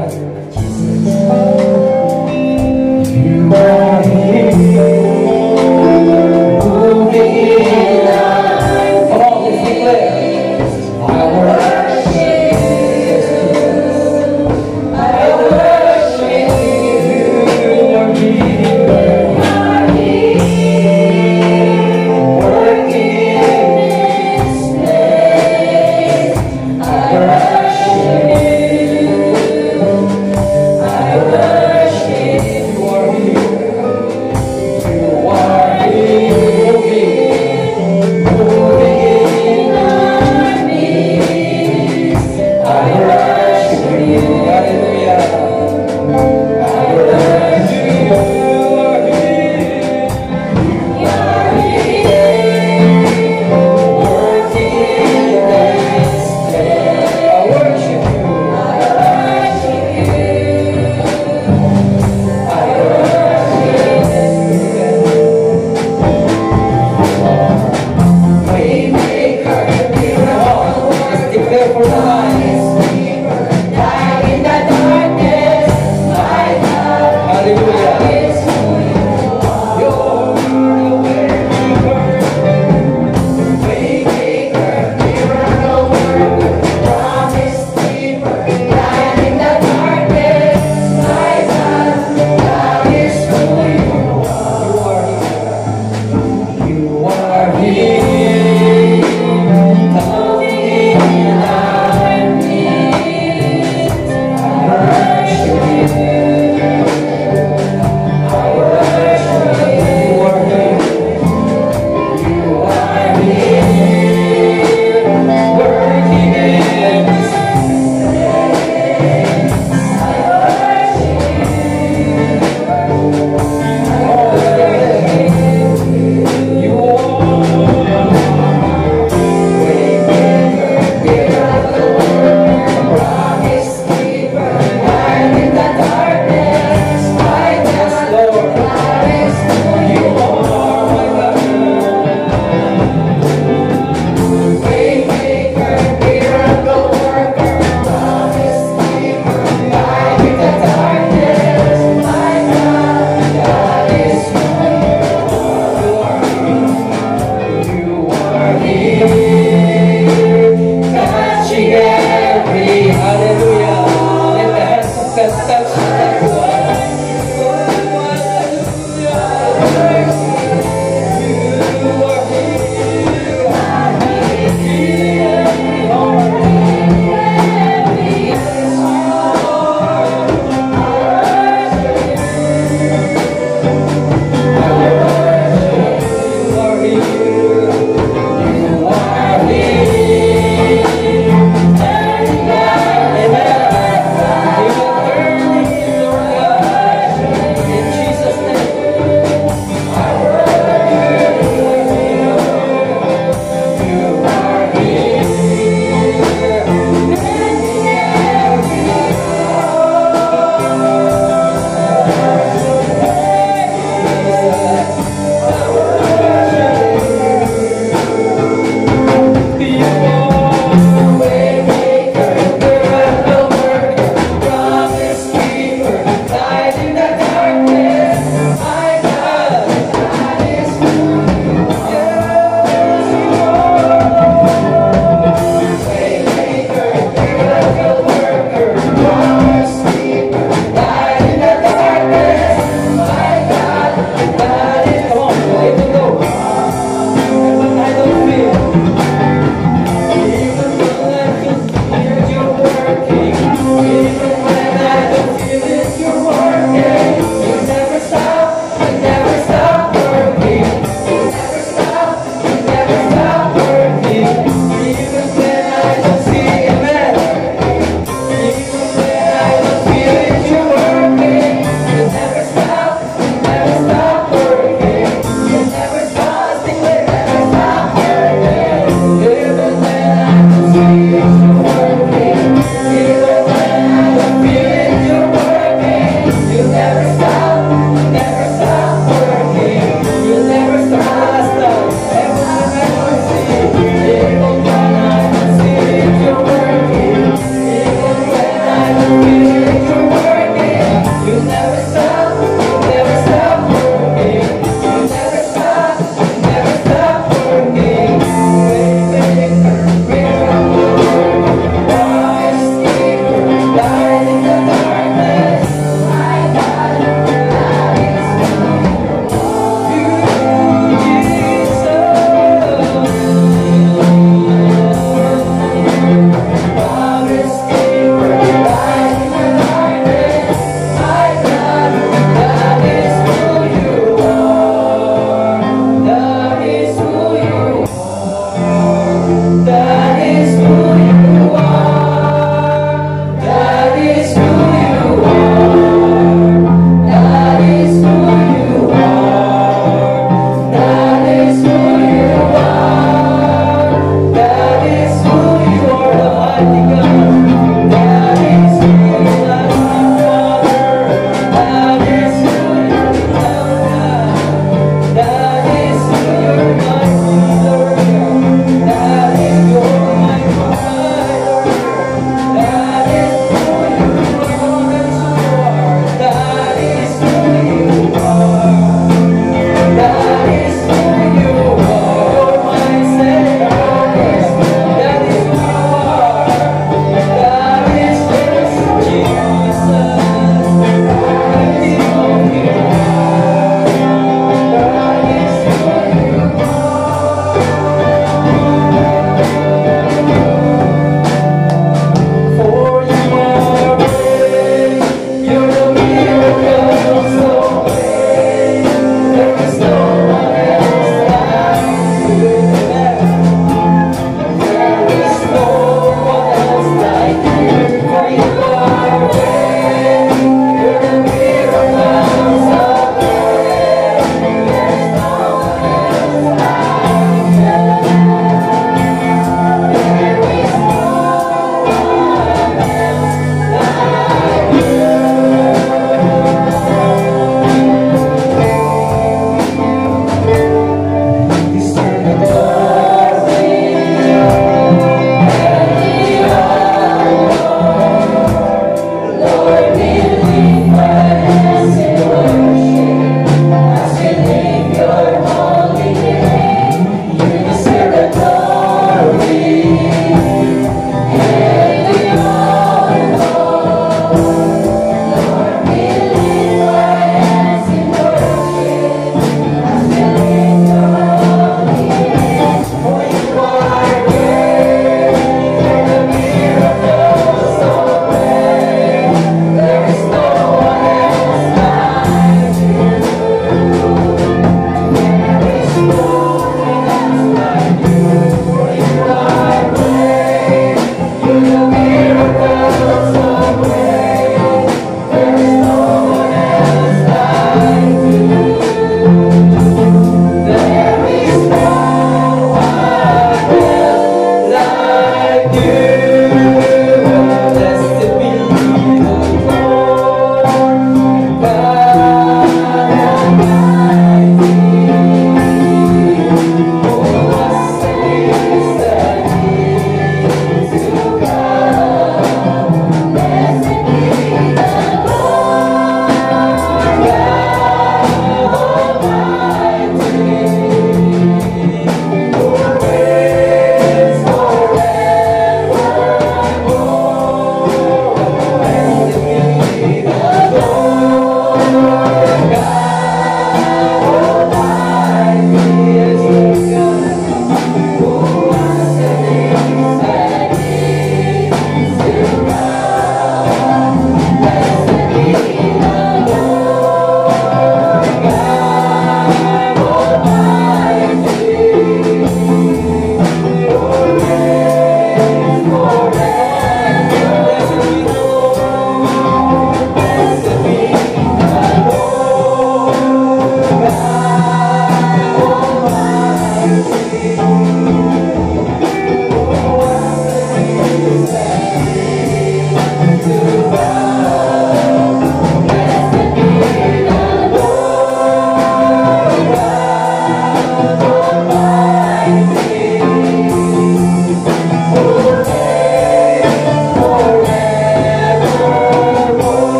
You are here, moving in life. Come on, let's declare. I worship you. I worship you. You are here.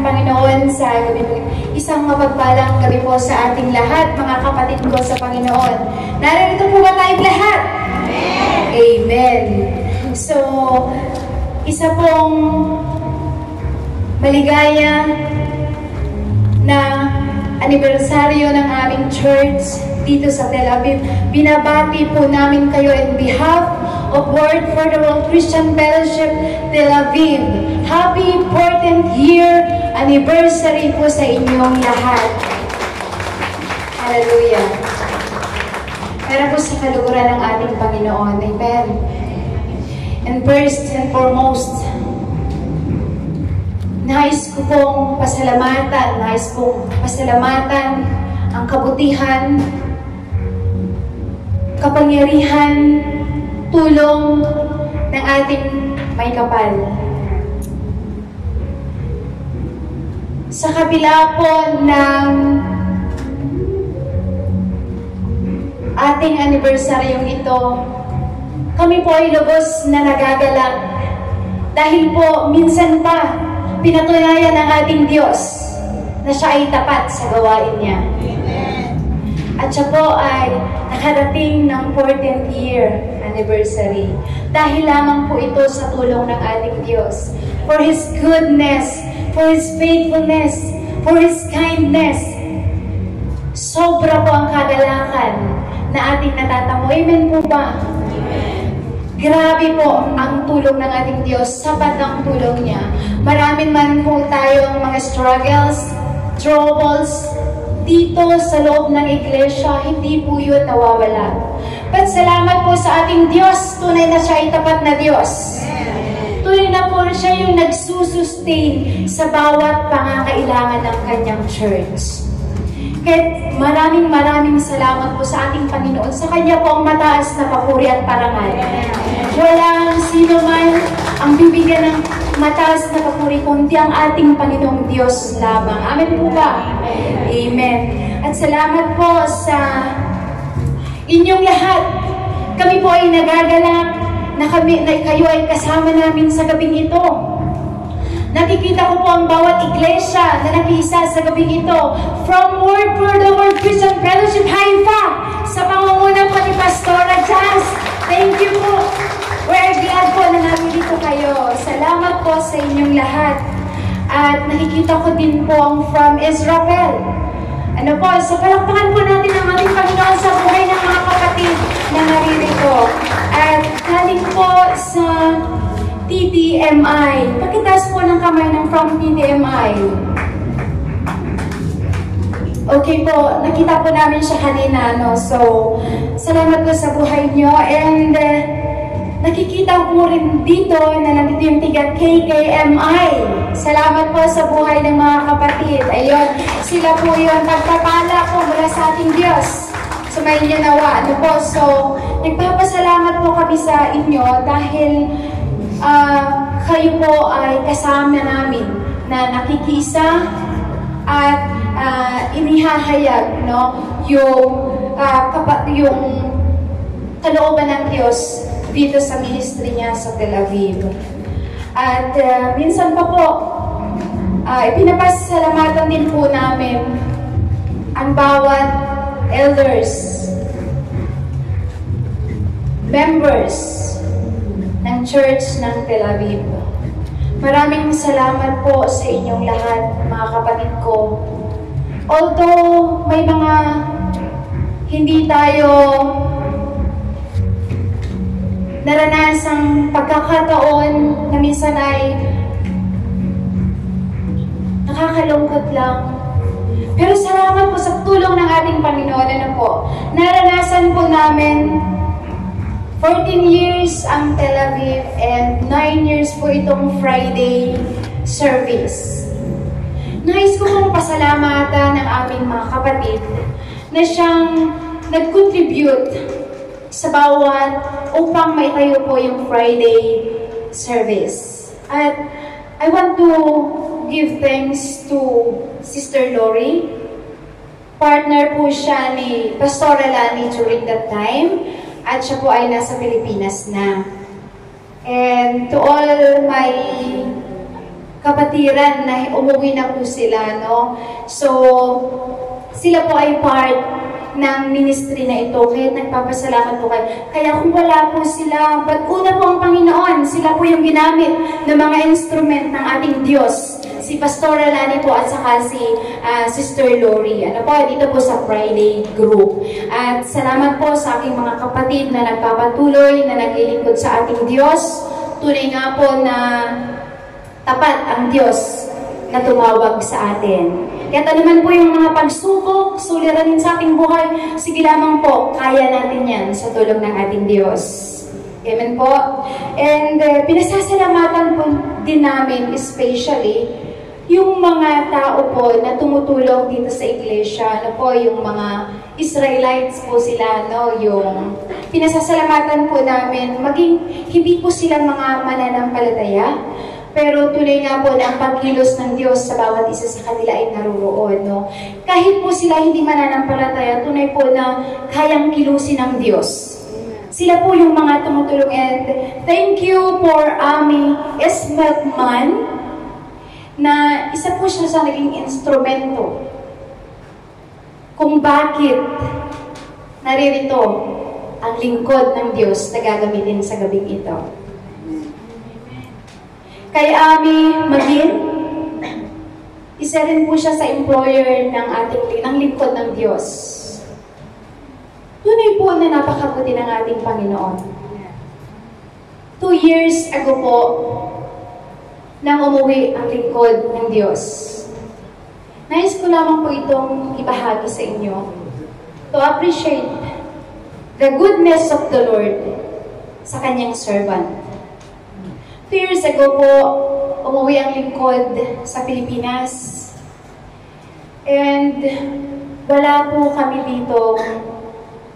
Panginoon sa gabi po. Isang mapagpalang gabi po sa ating lahat, mga kapatid ko sa Panginoon. Narito po ba tayong lahat? Amen! Amen! So, isa pong maligaya na anibersaryo ng aming church dito sa Tel Aviv. Binabati po namin kayo in behalf of Word for the World Christian Fellowship Tel Aviv. Happy 14th year anniversary po sa inyong lahat. Hallelujah. Para po sa kaluguran ng ating Panginoon. Amen. And first and foremost, nais kong pasalamatan ang kabutihan, kapangyarihan, tulong ng ating may kapal. Sa kabila po ng ating anibersaryong ito, kami po ay lubos na nagagalak dahil po minsan pa pinatunayan ng ating Diyos na siya ay tapat sa gawain niya. At siya po ay nakarating ng 14th year anniversary. Dahil lamang po ito sa tulong ng ating Diyos. For His goodness, for His faithfulness, for His kindness. Sobra po ang kagalakan na ating natatamo. Amen po ba? Grabe po ang tulong ng ating Diyos. Sapat ang tulong niya. Maraming man po tayong mga struggles, troubles, dito sa loob ng iglesia, hindi po yun nawawala. But salamat po sa ating Diyos, tunay na siya ay tapat na Diyos. Tunay na po siya yung nagsusustain sa bawat pangangailangan ng kanyang church. Kaya maraming salamat po sa ating Panginoon. Sa Kanya po ang mataas na papuri at parangal. Walang sino man ang bibigyan ng mataas na papuri kundi ang ating Panginoong Diyos lamang. Amen po ba? Amen. At salamat po sa inyong lahat. Kami po ay nagagalak na kayo ay kasama namin sa gabing ito. Nakikita ko po ang bawat iglesia na nakiisa sa gabing ito. From Word for the World Christian Fellowship Haifa, sa pangunguna po ni Pastora Jazz. Thank you po. We're glad po na nandito kayo. Salamat po sa inyong lahat. At nakikita ko din po ang from Israel. Ano po, so palakpakan po natin ang ating Panginoon sa buhay ng mga kapatid na naririto. At galing po sa TDMI. Pakitaas po ng kamay ng from TDMI. Okay po, nakita po namin siya kanina, no? So, salamat po sa buhay nyo. And nakikita po rin dito na nandito yung tiga KKMI. Salamat po sa buhay ng mga kapatid. Ayun, sila po yun. Pagpapala po mula sa ating Diyos. So, may inyo nawa. Ano po? So, nagpapasalamat po kami sa inyo dahil kayo po ay kasama namin na nakikisa at inihahayag, no, yung kalooban ng Diyos dito sa ministry niya sa Tel Aviv. At minsan pa po, ipinapasalamatan din po namin ang bawat elders, members ng church ng Tel Aviv. Maraming salamat po sa inyong lahat, mga kapatid ko. Although may mga hindi tayo naranasang pagkakataon na minsan ay nakakalungkot lang. Pero salamat po sa tulong ng ating Panginoon. Ano po? Naranasan po namin 14 years ang Tel Aviv and 9 years po itong Friday service. Nais ko pong pasalamatan ng aming mga kapatid na siyang nag-contribute sa bawat upang maitayo po yung Friday service. At I want to give thanks to Sister Lori. Partner po siya ni Pastor Lani during that time. At siya po ay nasa Pilipinas na. And to all my kapatiran na umuwi na po sila, no? So, sila po ay part ng ministry na ito, kaya nagpapasalamat po kayo. Kaya kung wala po sila, ba't una po ang Panginoon, sila po yung ginamit ng mga instrument ng ating Diyos. Si Pastora Lani po at saka si Sister Lori. Ano po, dito po sa Friday group. At salamat po sa aking mga kapatid na nagpapatuloy, na naglilingkod sa ating Diyos. Tunay nga po na tapat ang Diyos na tumawag sa atin. Kaya naman po yung mga pagsubok, suliranin sa ating buhay, sige lamang po, kaya natin yan sa tulong ng ating Diyos. Amen po. And pinasasalamatan po din namin especially yung mga tao po na tumutulong dito sa iglesia, ano po, yung mga Israelites po sila, no, yung pinasasalamatan po namin, maging hindi po sila mga mananampalataya, pero tuloy nga po na ang pagkilos ng Diyos sa bawat isa sa kanila ay naruroon, no. Kahit po sila hindi mananampalataya, tunay po na kayang kilusin ng Diyos. Sila po yung mga tumutulong, and thank you for Ami Esmerman, na isa po siya sa naging instrumento kung bakit naririto ang lingkod ng Diyos na gagamitin sa gabing ito. Kay Ami Magin, isa rin po siya sa employer ng lingkod ng Diyos. Tunay po na napakabuti ng ating Panginoon. 2 years ago po, nang umuwi ang lingkod ng Diyos. Nais ko lamang po itong ibahagi sa inyo to appreciate the goodness of the Lord sa kanyang servant. 2 years ago po, umuwi ang lingkod sa Pilipinas, and wala po kami dito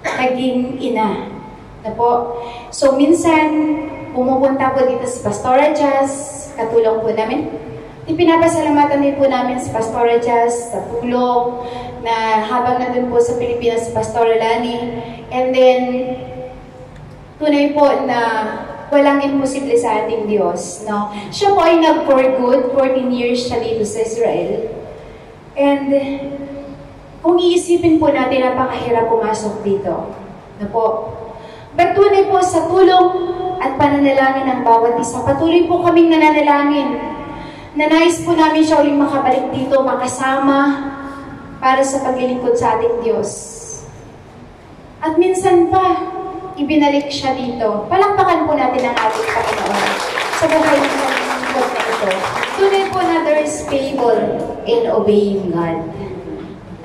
naging ina. Na po. So minsan, pumupunta po dito si Pastora Jazz, katulong po namin. Ipinapasalamatan din po namin si Pastora Jazz sa tulong na habang nandun po sa Pilipinas si Pastora Lani. And then, tunay po na walang imposible sa ating Diyos. No? Siya po ay nag-for good, 14 years siya dito sa Israel. And kung iisipin po natin, napakahirap pumasok dito. No po. But tunay po sa tulong at pananalangin ng bawat isa, patuloy po kaming nananalangin na nais po namin siya uling makabalik dito, makasama para sa paglilingkod sa ating Diyos. At minsan pa, ibinalik siya dito. Palakpakan po natin ang ating Panginoon sa buhay ng paglilingkod na ito. Tunay po na there is favor in obeying God.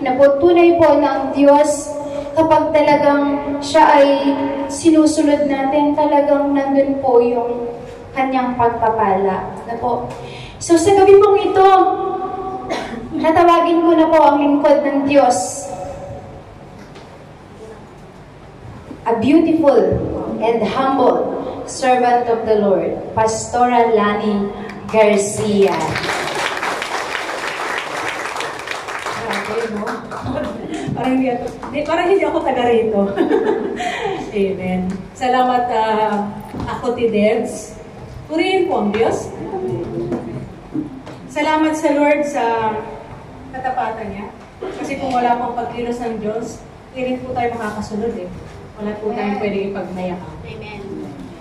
Na po, tunay po ng Diyos, kapag talagang siya ay sinusunod natin, talagang nandun po yung kanyang pagpapala. Na po. So sa gabi pong ito, natawagin ko na po ang lingkod ng Diyos. A beautiful and humble servant of the Lord, Pastora Lani Garcia. Parang hindi ako taga rito. Amen. Salamat ako ti Debs. Purihin po ang Diyos. Salamat sa Lord sa katapatan niya. Kasi kung wala pang pagkilos ng Diyos, hindi rin po tayo makakasunod eh. Wala po tayong pwedeng ipagmayakan. Amen.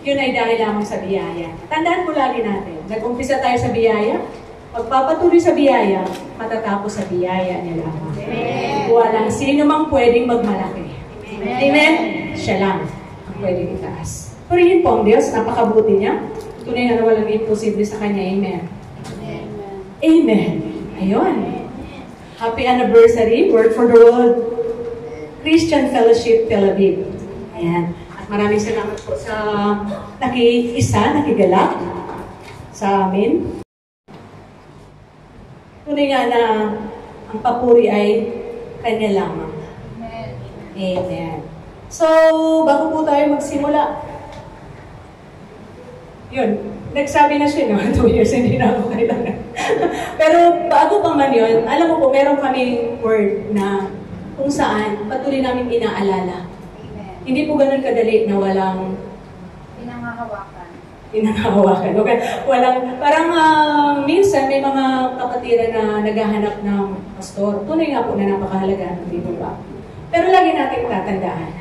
Yun ay dahil lamang sa biyaya. Tandaan po lagi natin, nag-umpisa tayo sa biyaya, pagpapatuloy sa biyaya, matatapos sa biyaya niya lamang. Amen. Walang sino mang pwedeng magmalaki. Amen? Amen? Siya lang ang pwedeng itaas. Purihin po ang Diyos, napakabuti niya. Tunay na walang imposible sa Kanya. Amen. Amen. Amen. Ayun. Happy anniversary, Word for the World Christian Fellowship Tel Aviv. Ayan. At maraming salamat po sa nakigalak sa amin. Tunay nga na ang papuri ay Kanya lamang. Amen. Amen. So, bago po tayo magsimula, yun, nagsabi na siya, no? 2 years, hindi na ako kailangan. Pero bago pa man yun, alam mo po, meron kaming word na kung saan patuloy namin inaalala. Amen. Hindi po ganun kadali na walang Pinangahawakan. pinangahawakan. Okay? Parang minsan may mga kapatiran na naghahanap ng pastor. Tunay nga po na napakahalaga, hindi po ba? Pero lagi natin tatandaan,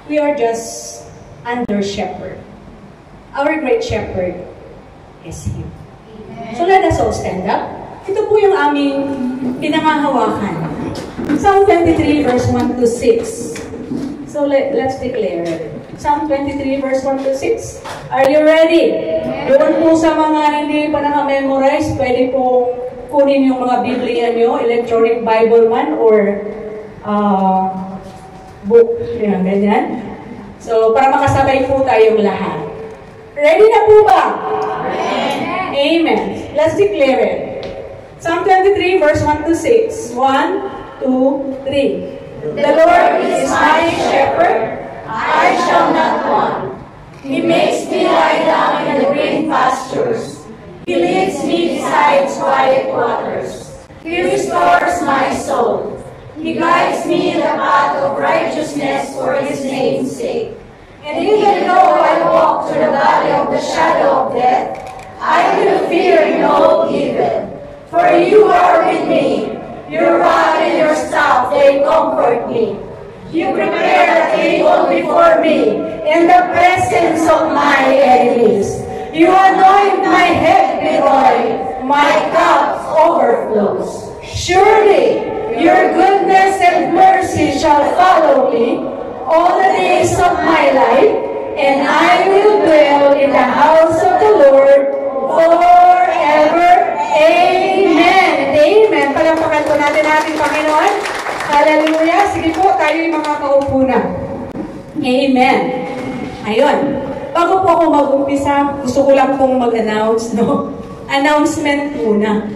we are just under shepherd. Our great shepherd is Him. So let us all stand up. Ito po yung aming pinangahawakan. Psalm 23 verse 1 to 6. So let's declare it. Psalm 23 verse 1 to 6. Are you ready? Doon po sa mga hindi pa naka-memorize, pwede po kunin yung mga Biblia nyo, electronic Bible man or book. Yan, ganyan. So, para makasabay po tayong lahat. Ready na po ba? Amen. Let's declare it. Psalm 23 verse 1 to 6. 1, 2, 3. The Lord is my shepherd. I shall not want. He makes me lie down in the green pastures. He leads me beside quiet waters. He restores my soul. He guides me in the path of righteousness for His name's sake. And even though I walk through the valley of the shadow of death, I will fear no evil. For You are with me. Your rod and Your staff, they comfort me. You prepare a table before me in the presence of my enemies. You anoint my head with oil, my cup overflows. Surely Your goodness and mercy shall follow me all the days of my life, and I will dwell in the house of the Lord forever. Amen and amen. Palampakan po natin ating Panginoon. Hallelujah. Sige po, tayo yung mga kaupo na. Amen. Ayun. Bago po ako mag-umpisa, gusto ko lang pong mag-announce, no? Announcement muna.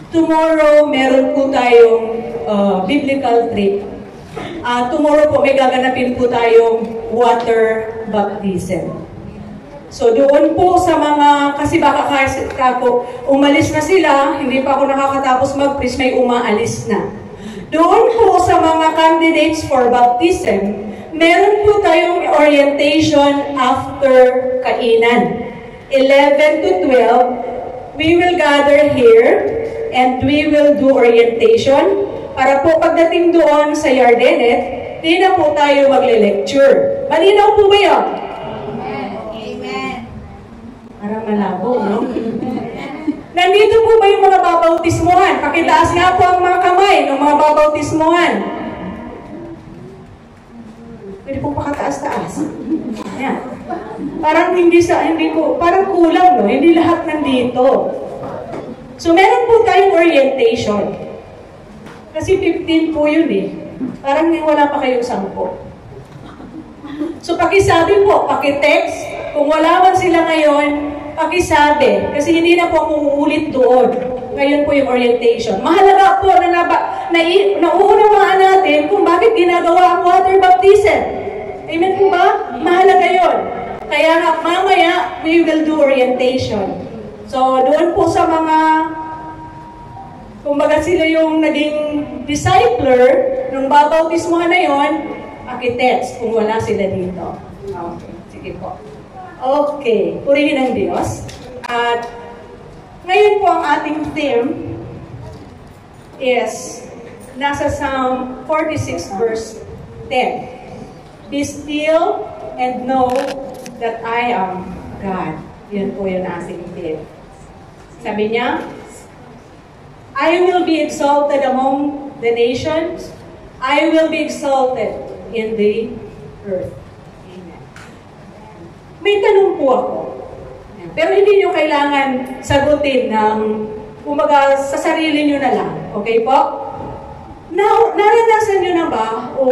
Tomorrow, meron po tayong biblical trip. Tomorrow po, may gaganapin po tayong water baptism. So, doon po sa mga, kasi baka po, umalis na sila, hindi pa ako nakakatapos mag-preach, may umaalis na. Doon po sa mga candidates for baptism, meron po tayong orientation after kainan. 11 to 12, we will gather here and we will do orientation para po pagdating doon sa Yardenet, di na po tayo magle-lecture. Malinaw po ba yun? Amen. Parang malabo, no? Nandito po ba yung mga babautismuhan? Pakitaas nga po ang mga kamay ng mga babautismuhan. Pwede po pakataas-taas. Ayan. Parang parang kulang, no? Hindi lahat nandito. So, meron po tayong orientation. Kasi 15 po yun eh. Parang wala pa kayong 10. So, pakisabi po, pakitext. Kung wala man sila ngayon, pakisabi. Kasi hindi na po ako uulit doon. Ngayon po yung orientation. Mahalaga po na nauunawaan natin kung bakit ginagawa ang water baptism. Amen po ba? Mahalaga yun. Kaya nga, mamaya, we will do orientation. So, doon po sa mga, kumbaga sila yung naging discipler, nung babautismohan na yun, pakitext kung wala sila dito. Okay, sige po. Okay, purihin ang Diyos. At ngayon po ang ating theme is nasa Psalm 46 verse 10. Be still and know that I am God. Yun po yung ating theme. Sabi niya, I will be exalted among the nations. I will be exalted in the earth. Amen. May tanong po ako. Pero hindi nyo kailangan sagutin ng, kumbaga, sa sarili nyo na lang. Okay po? Now, naranasan nyo na ba o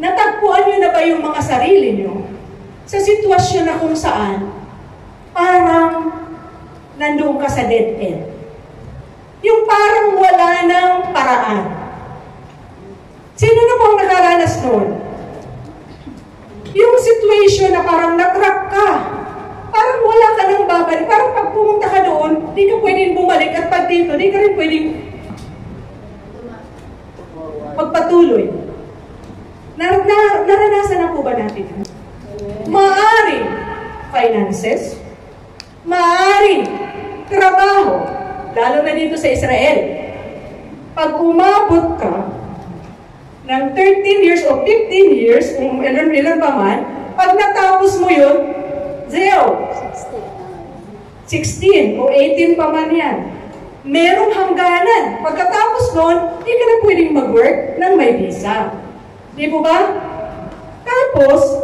natagpuan nyo na ba yung mga sarili nyo sa sitwasyon na kung saan parang nandoon ka sa dead end? Yung parang wala ng paraan. Sino na pong nakaranas noon? Yung situation na parang natrack ka. Parang wala ka nang babalik. Parang pag pumunta ka doon, di ka pwedeng bumalik. At pag dito, di ka rin pwedeng magpatuloy. Naranasan na po ba natin? Maaaring finances, maaaring trabaho, lalo na dito sa Israel. Pag umabot ka ng 13 years o 15 years, kung ilan pa man, pag natapos mo yun, 16 o 18 pa man yan. Merong hangganan. Pagkatapos nun, hindi ka na pwedeng mag-work ng may visa. Di po ba? Tapos,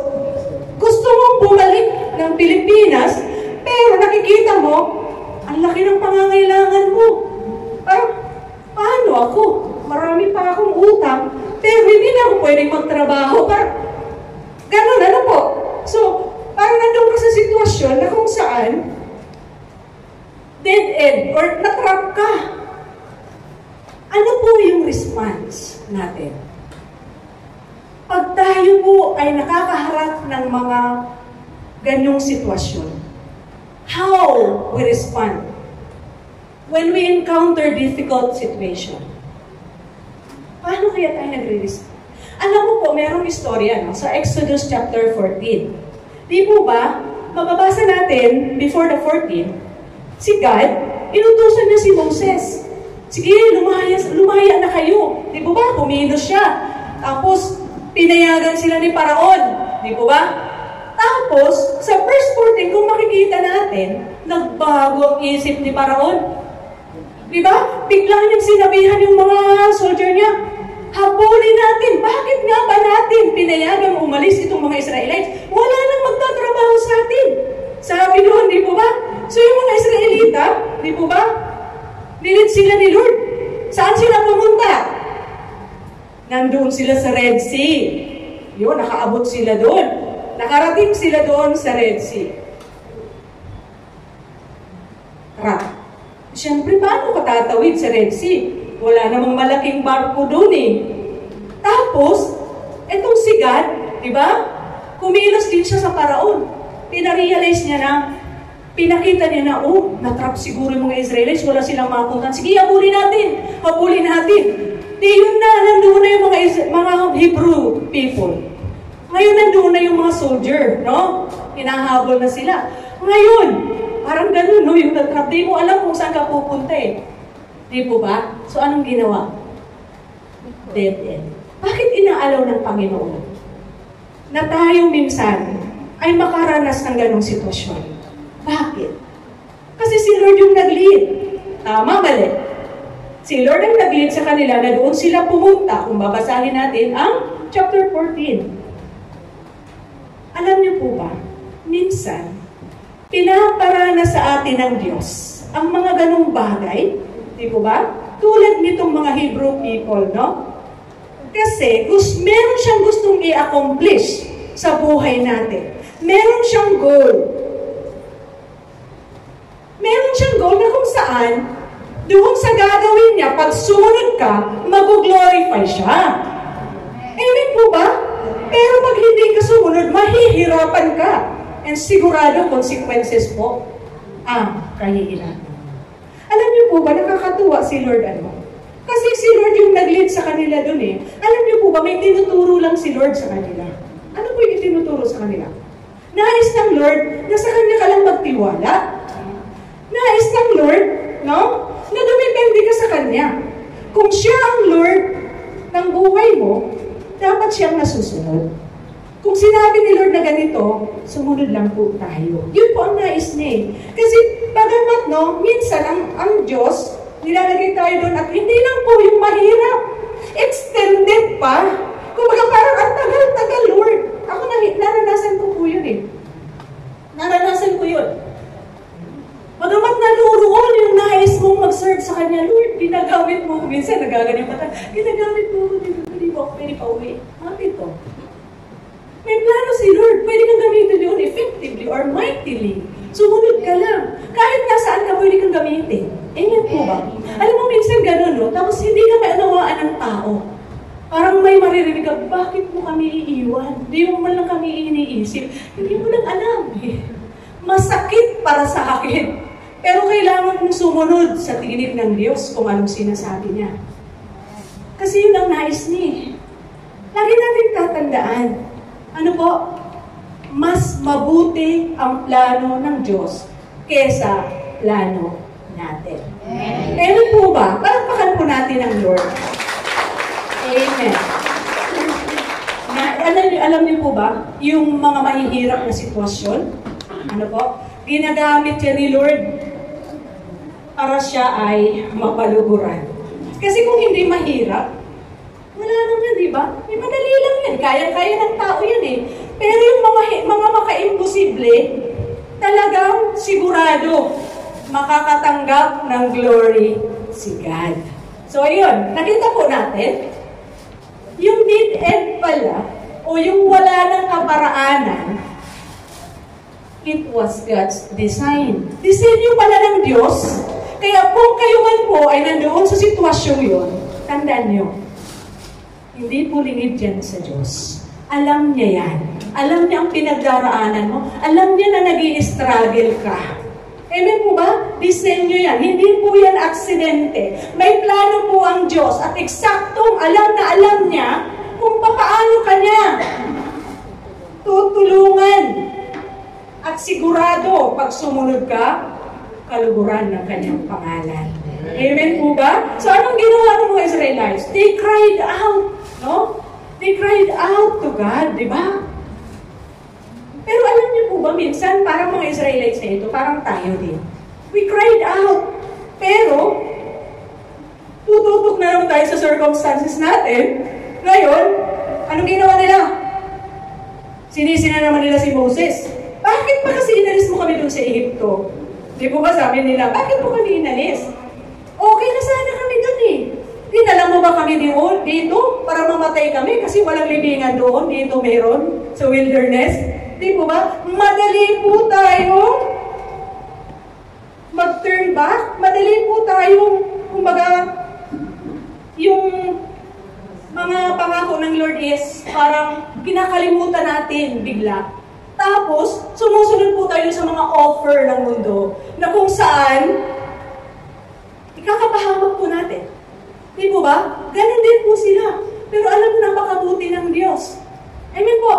gusto mong bumalik ng Pilipinas, pero nakikita mo, ang laki ng pangangailangan mo. Paano ako? Marami pa akong utang, pero hindi na ako pwedeng magtrabaho. Ganun, ano po? So, parang nandun ka sa sitwasyon na kung saan, dead end or natrap ka. Ano po yung response natin? Pag tayo po ay nakakaharap ng mga ganyong sitwasyon, how we respond when we encounter difficult situation? Paano kaya tayo nagre-respond? Alam mo po, merong istorya sa Exodus chapter 14. Di po ba, mababasa natin before the 14, si God, inutusan niya si Moses. Sige, lumaya na kayo. Di po ba? Kumilos siya. Tapos, pinayagan sila ni Paraon. Di po ba? Tapos, sa verse 14, kung makikita natin, nagbago ang isip ni Paraon. Di ba? Bigla niyang sinabihan yung mga soldier niya, habulin natin. Bakit nga ba natin pinayagang umalis itong mga Israelites? Wala nang magtatrabaho sa atin. Sabi doon, di po ba? So yung mga Israelita, di po ba? Nilid sila ni Lord. Saan sila pumunta? Nandoon sila sa Red Sea. Yun, nakaabot sila doon. Nakarating sila doon sa Red Sea. Siyempre, paano ka tatawid sa Red Sea? Wala namang malaking barko doon eh. Tapos, etong si God, di ba? Kumilos din siya sa Paraon. Pinarealize niya na, pinakita niya na, natrap siguro yung mga Israelites, wala silang mapuntan. Sige, habulin natin. Habulin natin. Di yun na, nandoon na yung mga Hebrew people. Ngayon, nandoon na yung mga soldier, no? Hinahabol na sila. Ngayon, parang ganun, no? Yung natrap, di mo alam kung saan ka pupunta eh. Di po ba? So, anong ginawa? Dead end. Bakit inaalaw ng Panginoon na tayo minsan ay makaranas ng ganong sitwasyon? Bakit? Kasi si Lord yung nag-lead. Tama, mali. Si Lord ang nag-lead sa kanila na doon sila pumunta. Kung babasahin natin ang chapter 14. Alam niyo po ba, minsan, pinaparana sa atin ng Diyos ang mga ganong bagay. Di po ba? Tulad nitong mga Hebrew people, no? Kasi, meron siyang gustong i-accomplish sa buhay natin. Meron siyang goal. Meron siyang goal na kung saan, doon sa gagawin niya, pag sumunod ka, mag-glorify siya. Amen po ba? Pero pag hindi ka sumunod, mahihirapan ka. And sigurado, consequences po ang kahihirapan. Alam niyo po ba, nakakatuwa si Lord Kasi si Lord yung nag-lead sa kanila dun eh. Alam niyo po ba, may tinuturo lang si Lord sa kanila. Ano po yung tinuturo sa kanila? Nais ng Lord na sa kanya ka lang magtiwala. Nais ng Lord, no? Na dumipende ka sa kanya. Kung siya ang Lord ng buhay mo, dapat siyang nasusunod. Kung sinabi ni Lord na ganito, sumunod lang po tayo. Yun po ang nais niya eh. Kasi bagamat no, minsan ang Diyos, nilalagay tayo doon at hindi lang po yung mahirap. Extended pa. Kumbaga parang ang tagal-tagal, Lord. Ako naranasan ko po yun eh. Naranasan ko yun. Bagamat naluroon yung nais mong mag-serve sa Kanya, Lord, ginagamit mo. Minsan nagaganyan pa tayo. Ginagamit mo, hindi mo ako pwede pa uwi. Bakit to? May plano si Lord. Pwede kang gamitin yun effectively or mightily. Sumunod ka lang. Kahit nasaan ka, pwede kang gamitin. Yan po ba? Alam mo, minsan ganun, no? Tapos hindi ka maunawaan ng tao. Parang may maririnig ka, bakit mo kami iiwan? Hindi mo man lang kami iniisip. Hindi mo lang alam. Masakit para sa akin. Pero kailangan kong sumunod sa tinig ng Diyos kung anong sinasabi niya. Kasi yun ang nais niya. Lagi natin tatandaan. Ano po? Mas mabuti ang plano ng Diyos kesa plano natin. Amen po ba? Palakpakan po natin ang Lord. Amen. Alam niyo po ba, yung mga mahihirap na sitwasyon, ano po, ginagamit siya ni Lord para siya ay mapaluguran. Kasi kung hindi mahirap, wala naman, di ba? Madali lang yan. Kaya-kaya ng tao yan eh. Pero yung mga maka-imposible, talagang sigurado makakatanggap ng glory si God. So, ayun. Nakita po natin, yung need-end pala, o yung wala ng kaparaanan, it was God's design. Disenyo pala ng Diyos. Kaya kung kayo man po ay nandoon sa sitwasyong yun, tandaan nyo, hindi po lingid yan sa Diyos. Alam niya yan. Alam niya ang pinagdaraanan mo. Alam niya na nag-i-struggle ka. Amen po ba? Disenyo yan. Hindi po yan aksidente. May plano po ang Diyos at eksaktong alam na alam niya kung paano ka niya tutulungan. At sigurado, pag sumunod ka, kaluguran ng kanyang pangalan. Amen po ba? So anong ginawa ng mga Israelites? They cried out. No? They cried out to God, di ba? Pero alam niyo po ba, minsan, parang mga Israelites na ito, parang tayo din. We cried out. Pero, tututok na lang tayo sa circumstances natin. Ngayon, anong ginawa nila? Sinisi na naman nila si Moses. Bakit pa kasi inalis mo kami dun sa Egypto? Di po ba sabi nila, bakit po kami inalis? Okay na sana kami dun eh. Dinala mo ba kami dito para mamatay kami kasi walang libingan doon, dito meron, sa wilderness? Di po ba? Madali po tayong mag-turn back. Madali po tayong, kumbaga, yung mga pangako ng Lord is parang kinakalimutan natin bigla. Tapos, sumusunod po tayo sa mga offer ng mundo na kung saan ikakapahamak po natin. Di po ba? Ganon din po sila. Pero alam mo, napakabuti ng Diyos. Amen po.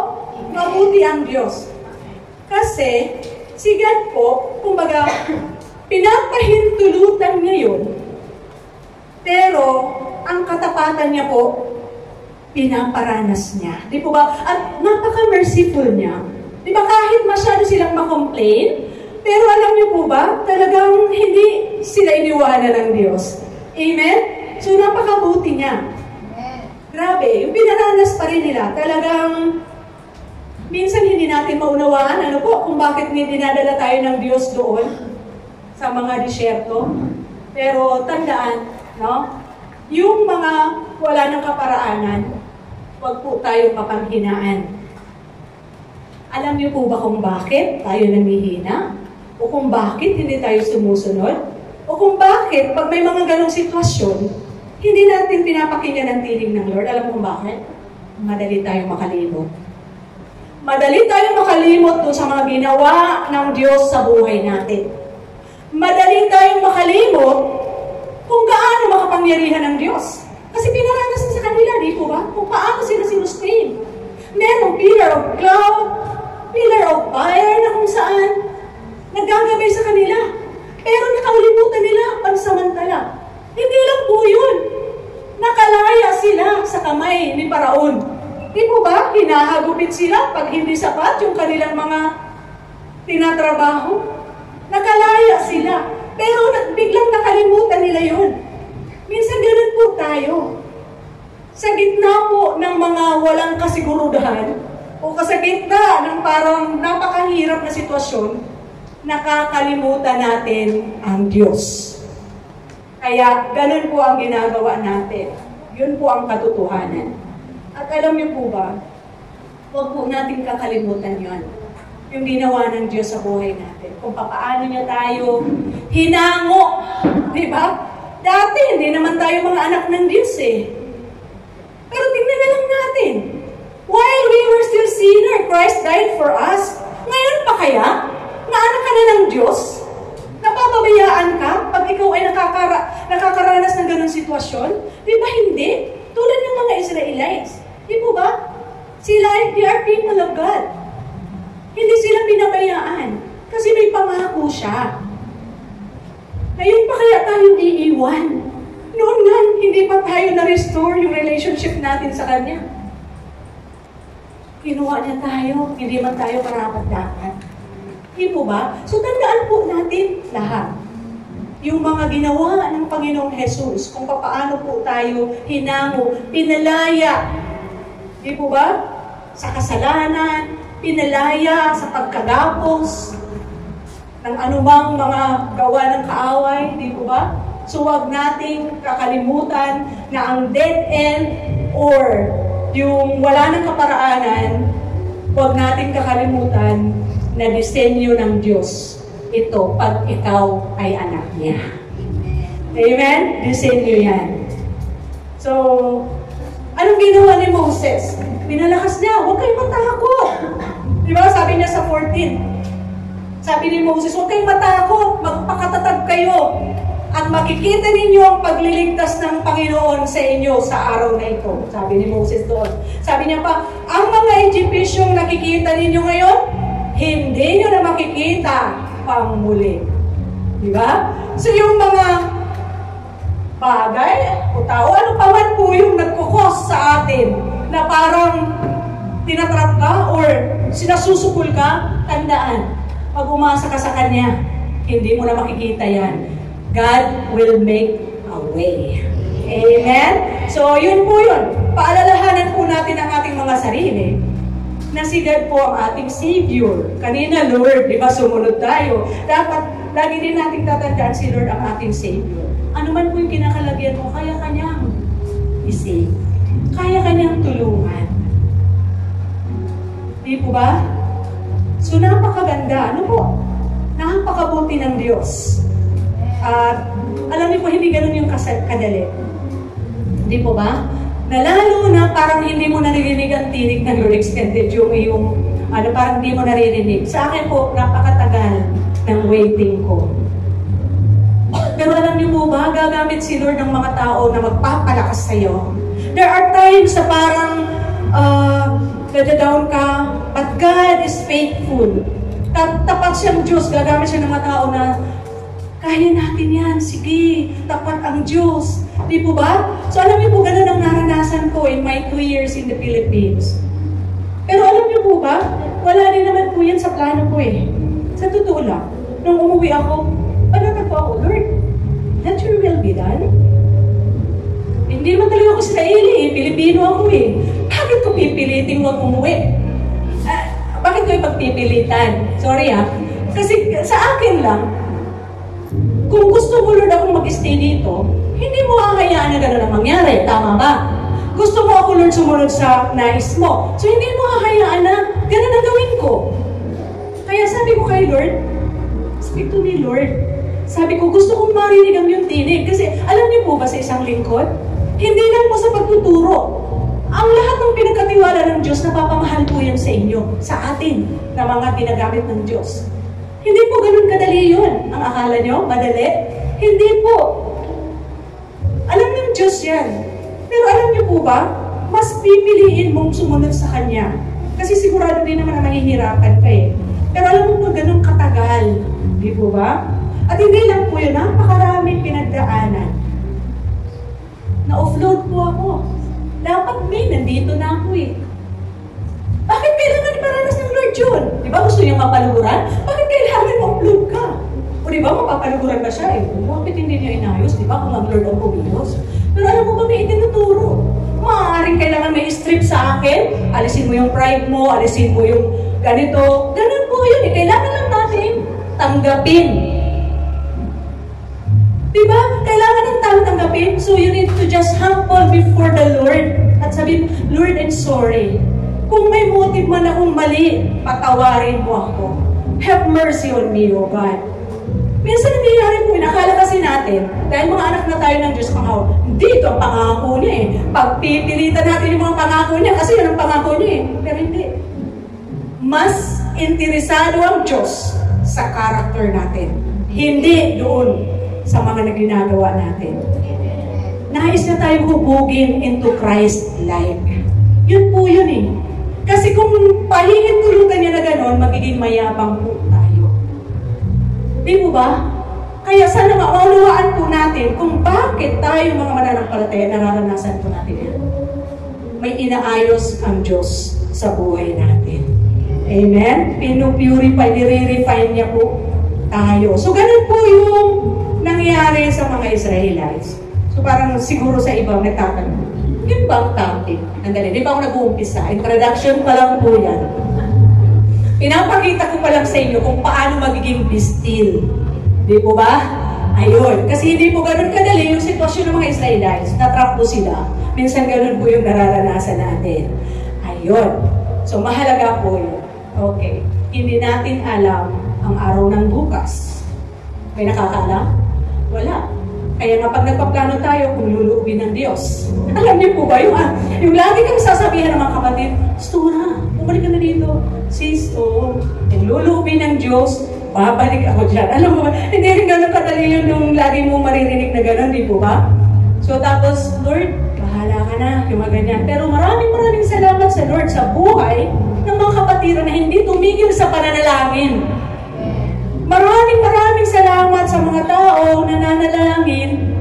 Mabuti ang Diyos. Kasi, si God po, kumbaga, pinapahintulutan niya yun. Pero, ang katapatan niya po, pinaparanas niya. Di po ba? At napaka-merciful niya. Di ba kahit masyado silang makomplain, pero alam niyo po ba, talagang hindi sila iniwanan ng Diyos. Amen? So, napakabuti niya. Grabe, yung pinaranas pa rin nila, talagang minsan hindi natin maunawaan, ano po, kung bakit dinadala tayo ng Diyos doon sa mga disyerto. Pero tandaan, no? Yung mga wala ng kaparaanan, huwag po tayong mapanghinaan. Alam niyo po ba kung bakit tayo namihina? O kung bakit hindi tayo sumusunod? O kung bakit, pag may mga ganong sitwasyon, hindi natin pinapakinggan ang tinig ng Lord? Alam mo kung bakit? Madali tayong makalimot. Madali tayong makalimot doon sa mga ginawa ng Diyos sa buhay natin. Madali tayong makalimot kung gaano makapangyarihan ng Diyos. Kasi pinaranas na sa kanila, di po ba? Kung paano sila sinustain. Merong pillar of cloud, pillar of fire na kung saan naggagabay sa kanila. Pero nakaulimutan nila pansamantala. Hindi lang po yun. Nakalaya sila sa kamay ni Paraon. Di po ba? Hinahagupit sila pag hindi sapat yung kanilang mga tinatrabaho. Nakalaya sila. Pero biglang nakalimutan nila yun. Minsan ganun po tayo. Sa gitna po ng mga walang kasigurudahan o sa gitna ng parang napakahirap na sitwasyon, nakakalimutan natin ang Diyos. Kaya ganun po ang ginagawa natin. Yun po ang katotohanan. At alam niyo po ba, huwag po natin kakalimutan yun. Yung ginawa ng Diyos sa buhay natin. Kung paano niya tayo hinango. Di ba? Dati, hindi naman tayo mga anak ng Diyos eh. Pero tingnan na lang natin. While we were still sinner, Christ died for us. Ngayon pa kaya, na anak ka na ng Diyos? Napapabayaan ka pag ikaw ay nakakaranas ng ganong sitwasyon? Di ba hindi? Tulad ng mga Israelites. Di po ba? Sila, they are people of God. Hindi sila pinabayaan. Kasi may pangako siya. Ngayon pa kaya tayo iiwan? Noon nga, hindi pa tayo na-restore yung relationship natin sa Kanya. Kinuha niya tayo, hindi man tayo karapat-dapat. Hindi po ba? So tandaan po natin lahat. Yung mga ginawa ng Panginoong Jesus, kung paano po tayo hinamo, pinalaya. Hindi po ba? Sa kasalanan, pinalaya sa pagkagapos, ng anumang mga gawa ng kaaway, di po ba? So huwag nating kakalimutan na ang dead end or yung wala ng kaparaanan, huwag nating kakalimutan na disenyo ng Diyos ito pag ikaw ay anak niya. Amen? Disenyo yan. So, anong ginawa ni Moses? Pinalakas niya, huwag kayong matakot. Di ba? Sabi niya sa 14, sabi ni Moses, huwag kayong matakot, magpakatatag kayo. At makikita ninyo ang pagliligtas ng Panginoon sa inyo sa araw na ito. Sabi ni Moses doon. Sabi niya pa, ang mga Egyptiong nakikita ninyo ngayon, hindi nyo na makikita pang muli. Di ba? So yung mga bagay o tao, ano pa man po yung nagkukos sa atin na parang tinatrap ka or sinasusupul ka, tandaan. Pag umasa ka sa Kanya, hindi mo na makikita yan. God will make a way. Amen? So, yun po yun. Paalalahanan po natin ang ating mga sarili na si God po ang ating Savior. Kanina, Lord, di ba, sumunod tayo. Dapat, lagi din natin tatandaan si Lord ang ating Savior. Ano man po yung kinakalagyan mo, kaya Kanyang i-save. Kaya Kanyang tulungan. Di po ba? So, napakaganda. Ano po? Napakabuti ng Diyos. At alam niyo po, hindi ganun yung kadali. Hindi po ba? Na lalo na parang hindi mo naririnig ang tinig ng your extended yung parang hindi mo naririnig. Sa akin po, napakatagal ng waiting ko. Pero alam niyo po ba, gagamit si Lord ng mga tao na magpapalakas sa'yo. There are times na parang nadadown ka, but God is faithful. Tapat siyang Diyos, gagamit siya ng mga tao na kaya natin yan, sige, tapat ang Diyos. Di po ba? So alam niyo po, ganun ang naranasan ko in my 2 years in the Philippines. Pero alam niyo po ba, wala din naman po yan sa plano ko eh. Sa totoo lang, nung umuwi ako, ano po ako, Lord, let your will be done. Hindi naman talaga ako Israeli eh, Pilipino ako eh. Bakit ko pipiliting huwag umuwi? Bakit ko ipagpipilitan? Sorry kasi sa akin lang, kung gusto mo Lord akong mag-stay dito, hindi mo hahayaan na gano'n ang mangyari. Tama ba? Gusto mo ako Lord sumunod sa nais mo. So hindi mo hahayaan na gano'n ang gawin ko. Kaya sabi ko kay Lord, speak to me Lord. Sabi ko, gusto kong marinig ang iyong tinig. Kasi alam niyo po ba sa isang lingkod, hindi lang po sa pagtuturo. Ang lahat ng pinagkatiwala ng Diyos, napapamahal po yan sa inyo, sa atin, na mga ginagamit ng Diyos. Hindi po ganun kadali yun. Ang akala nyo, madali? Hindi po. Alam ng Diyos yan. Pero alam niyo po ba, mas pipiliin mong sumunod sa Kanya. Kasi sigurado din naman na mahihirapan ka eh. Pero alam mo po, ganun katagal. Hindi po ba? At hindi lang po yun, napakaraming pinagdaanan. Na-offload po ako. Dapat nandito na ako eh. Bakit kailangan iparanas ng Lord yun? Di ba gusto niyang mapaluguran? Bakit kailangan ma-upload ka? O di ba mapapaluguran ba siya eh? Bakit hindi niya inayos? Di ba kung ang Lord ang pumilos? Pero alam mo ba may itinuturo? Maaaring kailangan may strip sa akin. Alisin mo yung pride mo, alisin mo yung ganito. Ganun po yun eh. Kailangan lang natin tanggapin. Diba? Kailangan ng tao tanggapin. So you need to just humble before the Lord. At sabihin, Lord, I'm sorry. Kung may motive man akong mali, patawarin mo ako. Have mercy on me, O God. Minsan nangyayari po, nakala kasi natin, dahil mga anak na tayo ng Diyos, dito ang pangako niya eh. Pagpipilitan natin yung mga pangako niya, kasi yun ang pangako niya eh. Pero hindi. Mas interesado ang Diyos sa karakter natin. Hindi doon sa mga ginagawa natin. Nais na tayo hubugin into Christ-like. Yun po yun eh. Kasi kung pahihintulutan niya na gano'n, magiging mayabang po tayo. Di po ba? Kaya sana maunawaan po natin kung bakit tayo mga mananampalataya nararanasan po natin yan. May inaayos ang Diyos sa buhay natin. Amen? Pinupurify, nire-refine niya po tayo. So, ganun po yung nangyari sa mga Israelites. So, parang siguro sa ibang nagtatanong, yun ba ang topic? Andali, di ba ako nag-uumpisa? Introduction pa lang po yan. Pinapakita ko pa lang sa inyo kung paano magiging be still. Di po ba? Ayun. Kasi hindi po ganun kadali yung sitwasyon ng mga Israelites. Natrap po sila. Minsan ganun po yung nararanasan natin. Ayun. So, mahalaga po yun. Okay. Hindi natin alam ang araw ng bukas. May nakakaalam? Wala. Kaya nga pag nagpaplano tayo kung luluubin ng Diyos. Alam niyo po ba yung lagi kang sasabihan ng mga kapatid, gusto na, bumalik ka na dito. Sis, yung luluubin ng Diyos, babalik ako dyan. Alam mo ba, hindi rin gano'n kadali yun yung lagi mo maririnig na gano'n, di po ba? So tapos, Lord, bahala ka na, yung mga ganyan. Pero maraming salamat sa Lord sa buhay ng mga kapatiran na hindi tumigil sa pananalangin. Maraming salamat sa mga tao na nanalangin.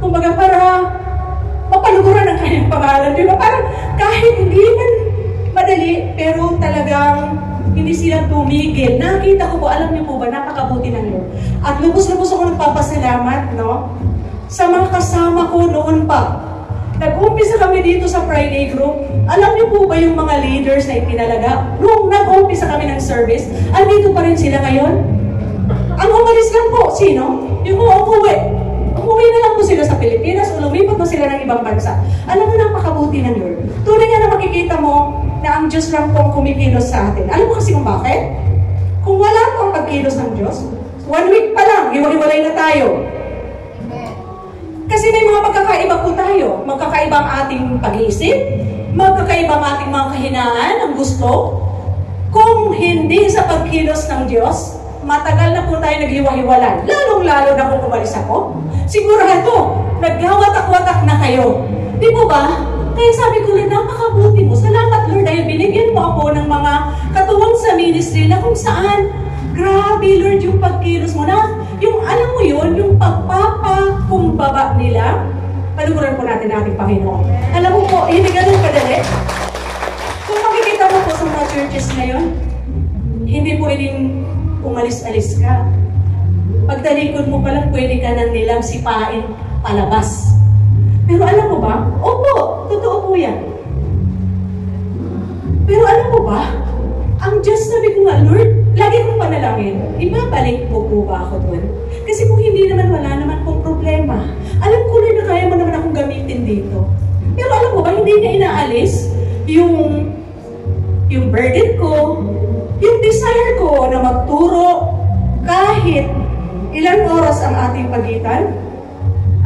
Kumbaga para mapaluguran ang kanyang pangalan. Di ba? Parang kahit hindi man madali, pero talagang hindi sila tumigil. Nakita ko po, alam niyo po ba, napakabuti ng Lord. At lubos-lubos ako nagpapasalamat, no? Sa mga kasama ko noon pa. Nag-umpisa kami dito sa Friday group. Alam niyo po ba yung mga leaders na itinalaga? Nung nag-umpisa kami ng service, andito pa rin sila ngayon? Ang umalis lang po, sino? Yung umuwi. Umuwi na lang po sila sa Pilipinas o lumipat po sila ng ibang bansa. Alam mo, napakabuti ng Lord. Tunay nga na makikita mo na ang Diyos lang po ang kumikilos sa atin. Alam mo kasi kung bakit? Kung wala po ang pagkilos ng Diyos, 1 week pa lang, hiwalay na tayo. Kasi may mga magkakaiba po tayo. Magkakaiba ang ating pag-iisip, magkakaiba ang ating mga kahinaan, ang gusto. Kung hindi sa pagkilos ng Diyos, matagal na po tayo naghiwa-hiwalay. Lalong-lalo na kung umalis ako. Sigurado, naghawatak-watak na kayo. Di po ba? Kaya sabi ko, Lord, napakabuti mo. Salamat, Lord, dahil binigyan mo ako ng mga katuwang sa ministry na kung saan, grabe, Lord, yung pagkilos mo na, yung, alam mo yun, yung pagpapakumbaba nila, paluguran po natin ating Panginoon. Alam mo po, hindi ganun kadali. Kung makikita mo po sa mga churches ngayon, hindi pwedeng umalis-alis ka. Pagtalikod mo palang, pwede ka nang nilang sipain palabas. Pero alam mo ba? Opo, totoo po yan. Pero alam mo ba? Ang Diyos, sabi ko nga, Lord, lagi kong panalangin, ibabalik po ba ako doon? Kasi kung hindi naman, wala naman pong problema. Alam ko, Lord, na kaya mo naman akong gamitin dito. Pero alam mo ba, hindi niya inaalis yung burden ko, yung desire ko na magturo kahit ilang oras ang ating pagitan.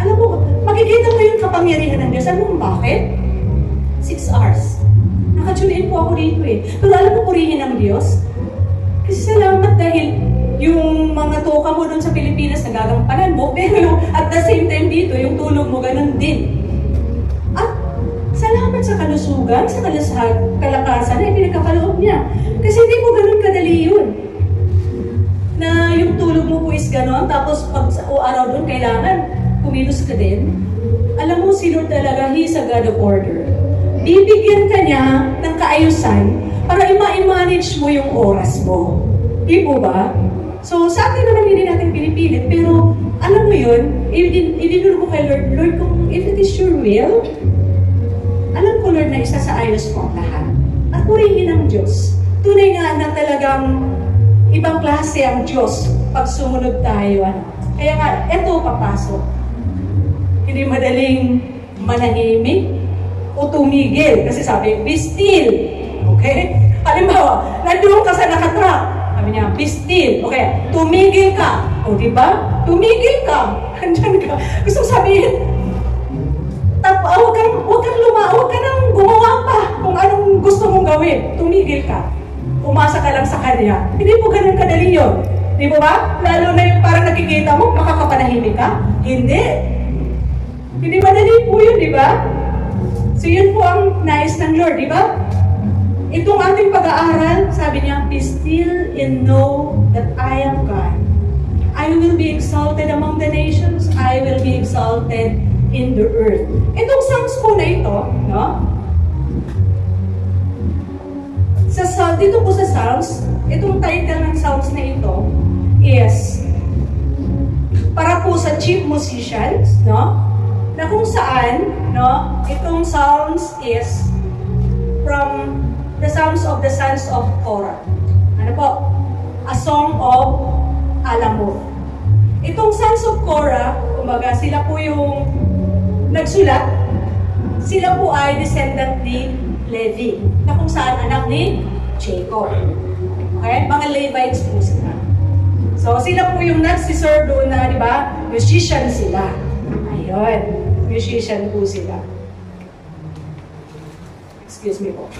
Alam mo, makikita mo yung kapangyarihan ng Diyos. Alam mo kung bakit? 6 hours. Nakatune in po ako dito eh. Pero alam mo, purihin ng Diyos. Kasi salamat dahil yung mga toka mo doon sa Pilipinas nagagampanan mo, pero at the same time dito, yung tulog mo ganun din. At salamat sa kalusugan, sa kalakasan na pinagkakalob niya. Kasi hindi mo ganun kadali yun. Na yung tulog mo po is gano'n, tapos pag araw doon kailangan kumilos ka din. Alam mo, si Lord talaga, He is a God of order. Bibigyan ka niya ng kaayusan para i-manage mo yung oras mo. Di po ba? So, sa atin naman hindi natin pinipilit, pero alam mo yun, idinuro ko kay Lord, Lord, kung if it is your will, alam ko, Lord, na isasaayos mo ang lahat. At purihin ang Diyos. Tunay nga na talagang ibang klase ang Diyos pag sumunod tayo. Kaya nga, eto papasok. Hindi madaling manahimik o tumigil. Kasi sabi, be still. Okay? Halimbawa, nandoon ka sa nakatrap. Sabi niya, be still. Okay, tumigil ka. O diba? Tumigil ka. Andyan ka. Gusto sabihin, huwag ka nang gumawa pa kung anong gusto mong gawin. Tumigil ka. Umasa ka lang sa Kanya. Hindi po ganun kadali yun. Di ba ba? Lalo na yung parang nakikita mo, makakapanahimik ka. Hindi. Hindi madali po yun, di ba? So yun po ang nais ng Lord, di ba? Itong ating pag-aaral, sabi niya, be still and know that I am God. I will be exalted among the nations. I will be exalted in the earth. Itong Psalms po na ito, no? Dito po sa Psalms, itong title ng Psalms na ito is para po sa chief musicians, no? Na kung saan, no? Itong Psalms is from the Psalms of the sons of Korah. Ano po? A song of Alamoth. Itong sons of Korah, kumbaga sila po yung nagsulat. Sila po ay descendant ni Levi, na kung saan anak ni Jacob. Okay? Mga Levites po sila. So, sila po yung nagsiserve doon na, di ba? Musician sila. Ayun. Musician po sila. Excuse me po.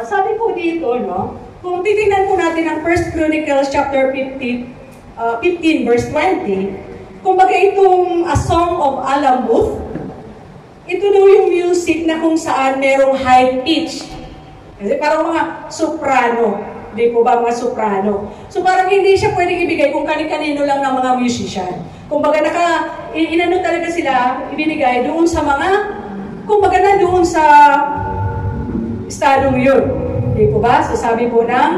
Sabi po dito, no? Kung titingnan po natin ang 1 Chronicles chapter 15 verse 20, kumbaga itong A Song of Alamoth, ito daw yung music na kung saan merong high pitch. Kasi parang mga soprano. Hindi po ba mga soprano? So parang hindi siya pwedeng ibigay kung kani-kanino lang ng mga musician. Kumbaga inano talaga sila, ibinigay doon sa mga, kumbaga na doon sa estadong yun. Hindi po ba? So sabi po ng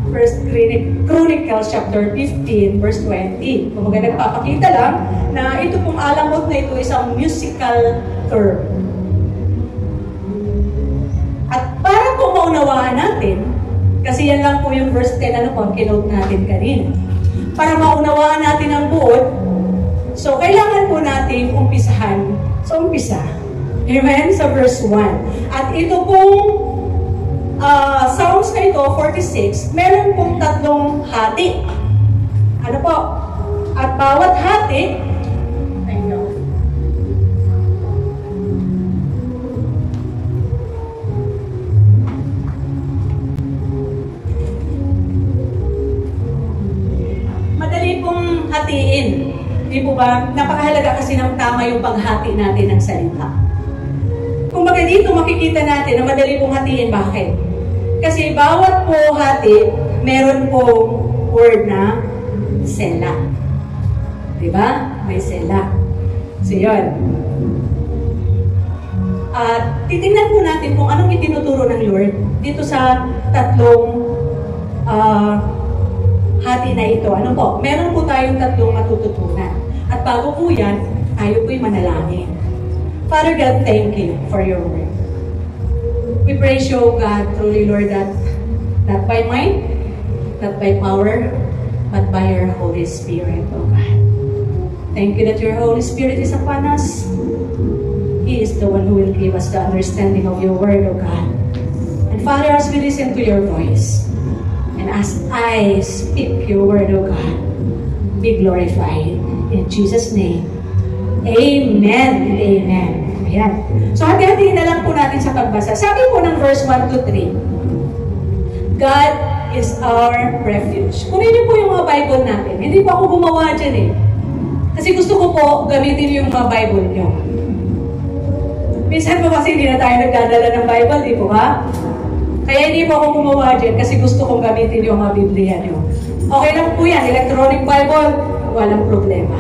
1 Chronicles chapter 15 verse 20. Kumbaga nagpapakita lang na ito pong Alamoth na ito isang musical term. At para po maunawaan natin, kasi yan lang po yung verse 10 ano po ang kinote natin kanina. Para maunawaan natin ang buod, so kailangan po natin umpisahan sa umpisa. Amen? Sa verse 1. At ito pong Psalms na ito, 46, meron pong tatlong hati. Ano po? At bawat hati, madali pong hatiin. Di po ba? Napakahalaga kasi ng tama yung paghati natin ng salita. Kumbaga dito makikita natin na madali pong hatiin. Bakit? Kasi bawat po hati, meron pong word na sela. Diba? May sela. So, yun. At titingnan po natin kung anong itinuturo ng Lord dito sa tatlong hati na ito. Ano po? Meron po tayong tatlong matututunan. At bago po yan, tayo po'y manalangin. Father God, thank you for your word. We praise you, God, truly, Lord, that not by might, not by power, but by your Holy Spirit, oh God. Thank you that your Holy Spirit is upon us. He is the one who will give us the understanding of your word, oh God. And Father, as we listen to your voice, and as I speak your word, oh God, be glorified. In Jesus' name, amen and amen. Ayan. So, hati-hatiin na lang po natin sa pagbasa. Sabi po ng verse 1 to 3, God is our refuge. Kunin niyo po yung mga Bible natin. Hindi po ako gumawa dyan eh. Kasi gusto ko po gamitin yung mga Bible niyo. Minsan po kasi hindi na tayo nagdadala ng Bible, di po ba? Kaya hindi po ako gumawa dyan kasi gusto kong gamitin yung mga Biblia niyo. Okay lang po yan. Electronic Bible, walang problema.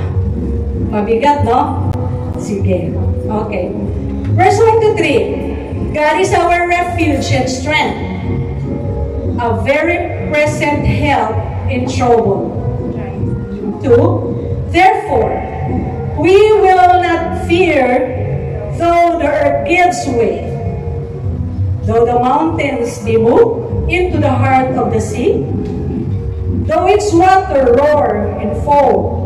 Mabigat, no? Sige. Okay. Verse 1 to 3. God is our refuge and strength, a very present help in trouble. 2. Therefore, we will not fear though the earth gives way, though the mountains be moved into the heart of the sea, though its water roar and foam,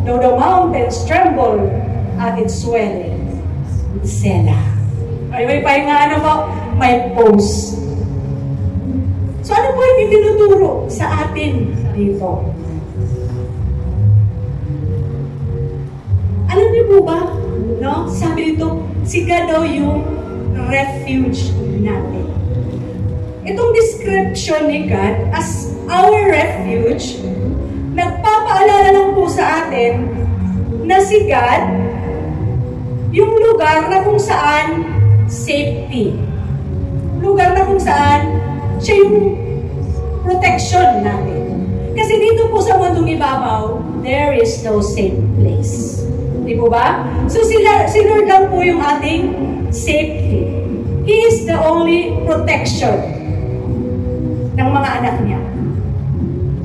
though the mountains tremble at its swelling. Sela. Ay, may pahinga po, may pose. So, ano po yung itinuturo sa atin dito? Alam niyo po ba, no? Sabi dito, si God daw yung refuge natin. Itong description ni God as our refuge, nagpapaalala lang po sa atin na si God, yung lugar na kung saan safety. lugar na kung saan siya yung protection natin. Kasi dito po sa mundong ibabaw, there is no safe place. Di po ba? So si Lord lang po yung ating safety. He is the only protection ng mga anak niya.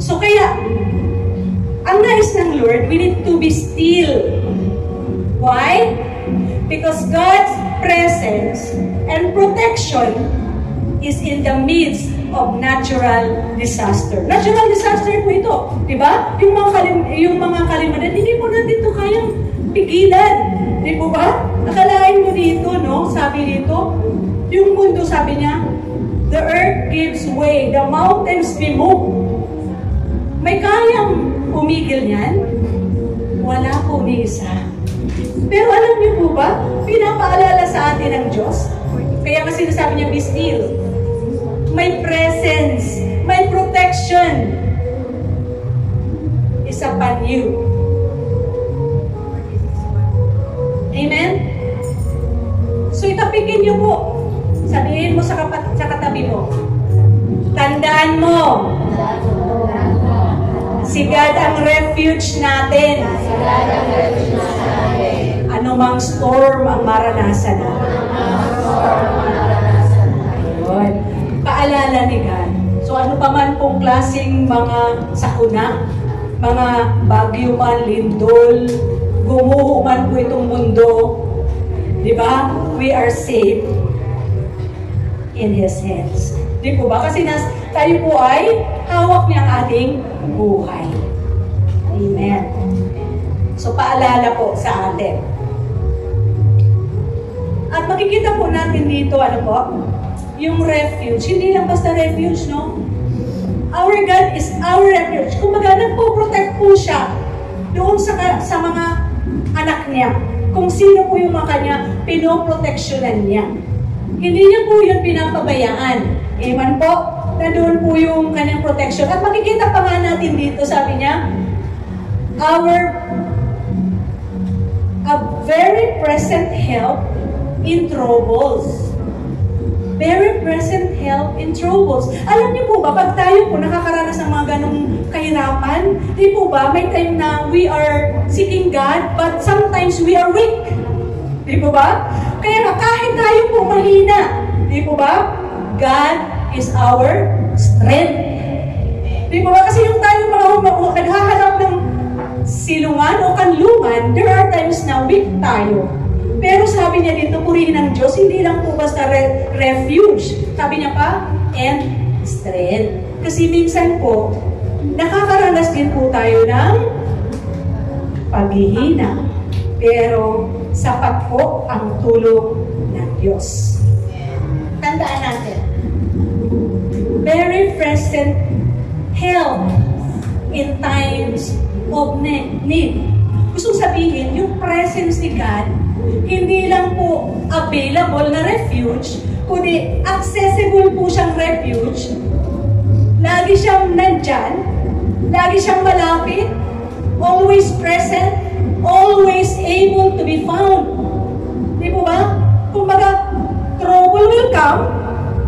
So kaya, ang nais ng Lord, we need to be still. Why? Because God's presence and protection is in the midst of natural disaster. Natural disaster po ito, di ba? Yung mga kalimidad, hindi po natin ito kayang pigilan. Di po ba? Nakalain mo dito, no? Sabi dito, yung mundo, sabi niya, the earth gives way, the mountains be moved. May kayang umigil niyan? Wala po ni isa. Pero alam niyo po ba, pinapaalala sa atin ng Diyos. Kaya nga sinasabi niya, be still. May presence, may protection is upon you. Amen? So itapikin niyo po. Sabihin mo sa katabi mo. Tandaan mo. Si God ang refuge natin. Anumang storm ang maranasan natin. Ayun. Paalala ni God. So ano pa man pong klaseng mga sakuna, mga bagyo man, lindol, gumuho man po itong mundo, di ba? We are safe in His hands. Di po ba? Kasi tayo po ay hawak niya ang ating buhay. Amen. So paalala po sa atin. At makikita po natin dito, ano po? Yung refuge. Hindi lang basta refuge, no? Our God is our refuge. Kumbaga, nagpo-protect po siya doon sa mga anak niya. Kung sino po yung mga kanya, pinoproteksyonan niya. Hindi niya po yun pinapabayaan. Amen po? Na doon po yung kanyang protection. At makikita pa nga natin dito, sabi niya, a very present help in troubles. Very present help in troubles. Alam niyo po ba, pag tayo po nakakaranas ng mga ganong kahirapan, di po ba, may time na we are seeking God, but sometimes we are weak. Di po ba? Kaya na kahit tayo po mahina, di po ba, God is our strength. Di po ba? Kasi yung tayo mga naghahanap ng silungan o kanlungan, there are times na weak tayo. Pero sabi niya dito, purihin ng Diyos, hindi lang po basta refuge. Sabi niya pa, and strength. Kasi minsan po, nakakaranas din po tayo ng paghihina. Pero sapat po ang tulong ng Diyos. Tandaan natin, very present help in times of need. Gusto sabihin, yung presence ni God, hindi lang po available na refuge, kundi accessible po siyang refuge. Lagi siyang nandyan, lagi siyang malapit, always present, always able to be found. Di po ba? Kumbaga, trouble will come,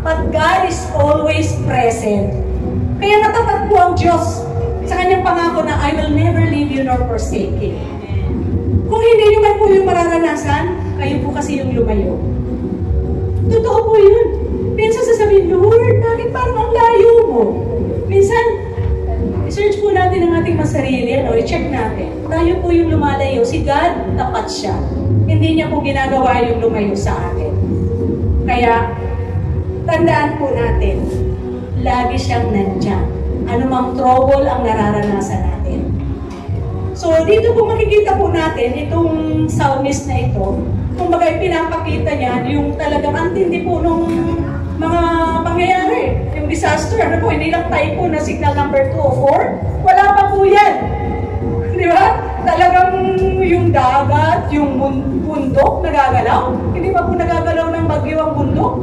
but God is always present. Kaya natapat po ang Diyos sa kanyang pangako na I will never leave you nor forsake you. Kung hindi nyo man po yung mararanasan, kayo po kasi yung lumayo. Totoo po yun. Minsan sasabihin, Lord, bakit parang ang layo mo? Minsan, i-search po natin ang ating masarili, i-check natin. Tayo po yung lumalayo. Si God, tapat siya. Hindi niya po ginagawa yung lumayo sa atin. Kaya, tandaan po natin, lagi siyang nandyan. Anumang trouble ang nararanasan natin. So, dito po makikita po natin itong psalmist na ito. Kung bagay pinapakita niya yung talagang antindi po nung mga pangyayari. Yung disaster, ano po, hindi lang typo na signal number 2 o 4. Wala pa po yan. Di ba? Talagang yung dagat, yung bundok nagagalaw. Hindi pa po nagagalaw ng bagyo ang bundok.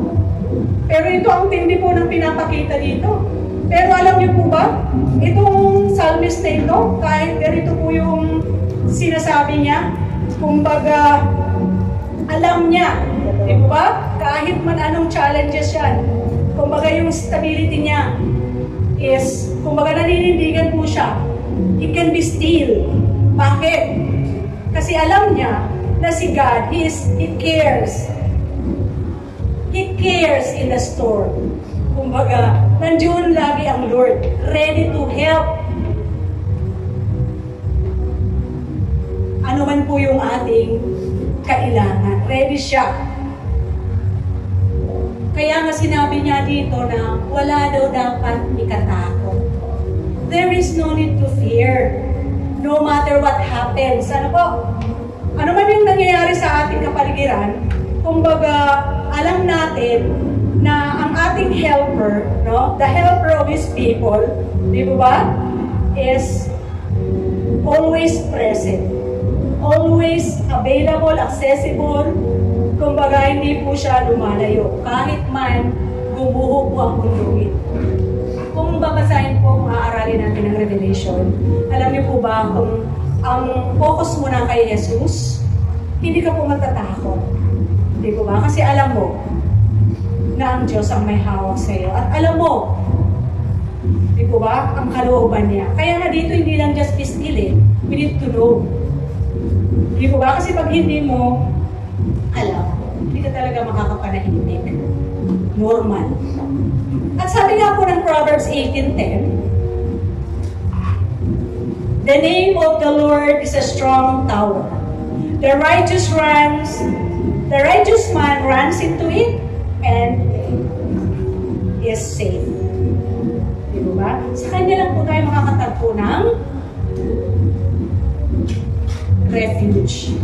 Pero ito ang tindi po ng pinapakita dito. Pero alam niyo po ba, itong psalmist na ito, kahit ganito po yung sinasabi niya, kumbaga, Alam niya. Di ba? Kahit man anong challenges yan. Kumbaga yung stability niya is, kumbaga naninindigan po siya. He can be still. Bakit? Kasi alam niya na si God, He cares. He cares in the storm. Kumbaga, nandiyon lagi ang Lord, ready to help. Ano man po yung ating kailangan, ready siya. Kaya nga sinabi niya dito na wala daw dapat ikatakot. There is no need to fear, no matter what happens. Ano po? Ano man yung nangyayari sa ating kapaligiran, kumbaga, alam natin na ang ating helper, no, the helper of His people, di ba, is always present, always available, accessible. Kumbaga, hindi po siya lumalayo. Kahit man, gumuho po ang mundo. Kung babasahin po, kung aaralin natin ang Revelation, alam niyo po ba kung ang focus mo na kay Jesus, hindi ka po matatakot. Hindi po ba? Kasi alam mo na ang Diyos ang may hawak sa iyo. At alam mo, hindi po ba, ang kalooban niya. Kaya nga dito, hindi lang just be still eh. We need to know. Hindi po ba? Kasi pag hindi mo alam, hindi ka talaga makakapanahimik. Normal. At sabi nga po ng Proverbs 18:10, the name of the Lord is a strong tower. The righteous man runs into it and is safe. Di ba? Sa Kanya lang po tayo makakatagpo ng refuge.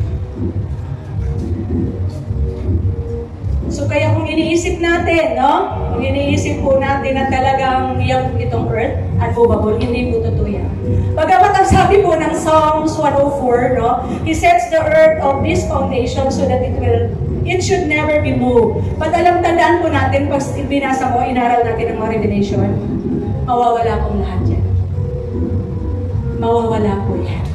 So kaya kung iniisip natin, no? Kung iniisip po natin na talagang itong earth unmovable, hindi po totoo yan. Bagamat ang sabi po ng Psalms 104, no? He sets the earth of this foundation so that it should never be moved. But tandaan po natin, pag binasa mo, inaral natin ang mga Revelation, mawawala pong lahat yan. Mawawala po yan.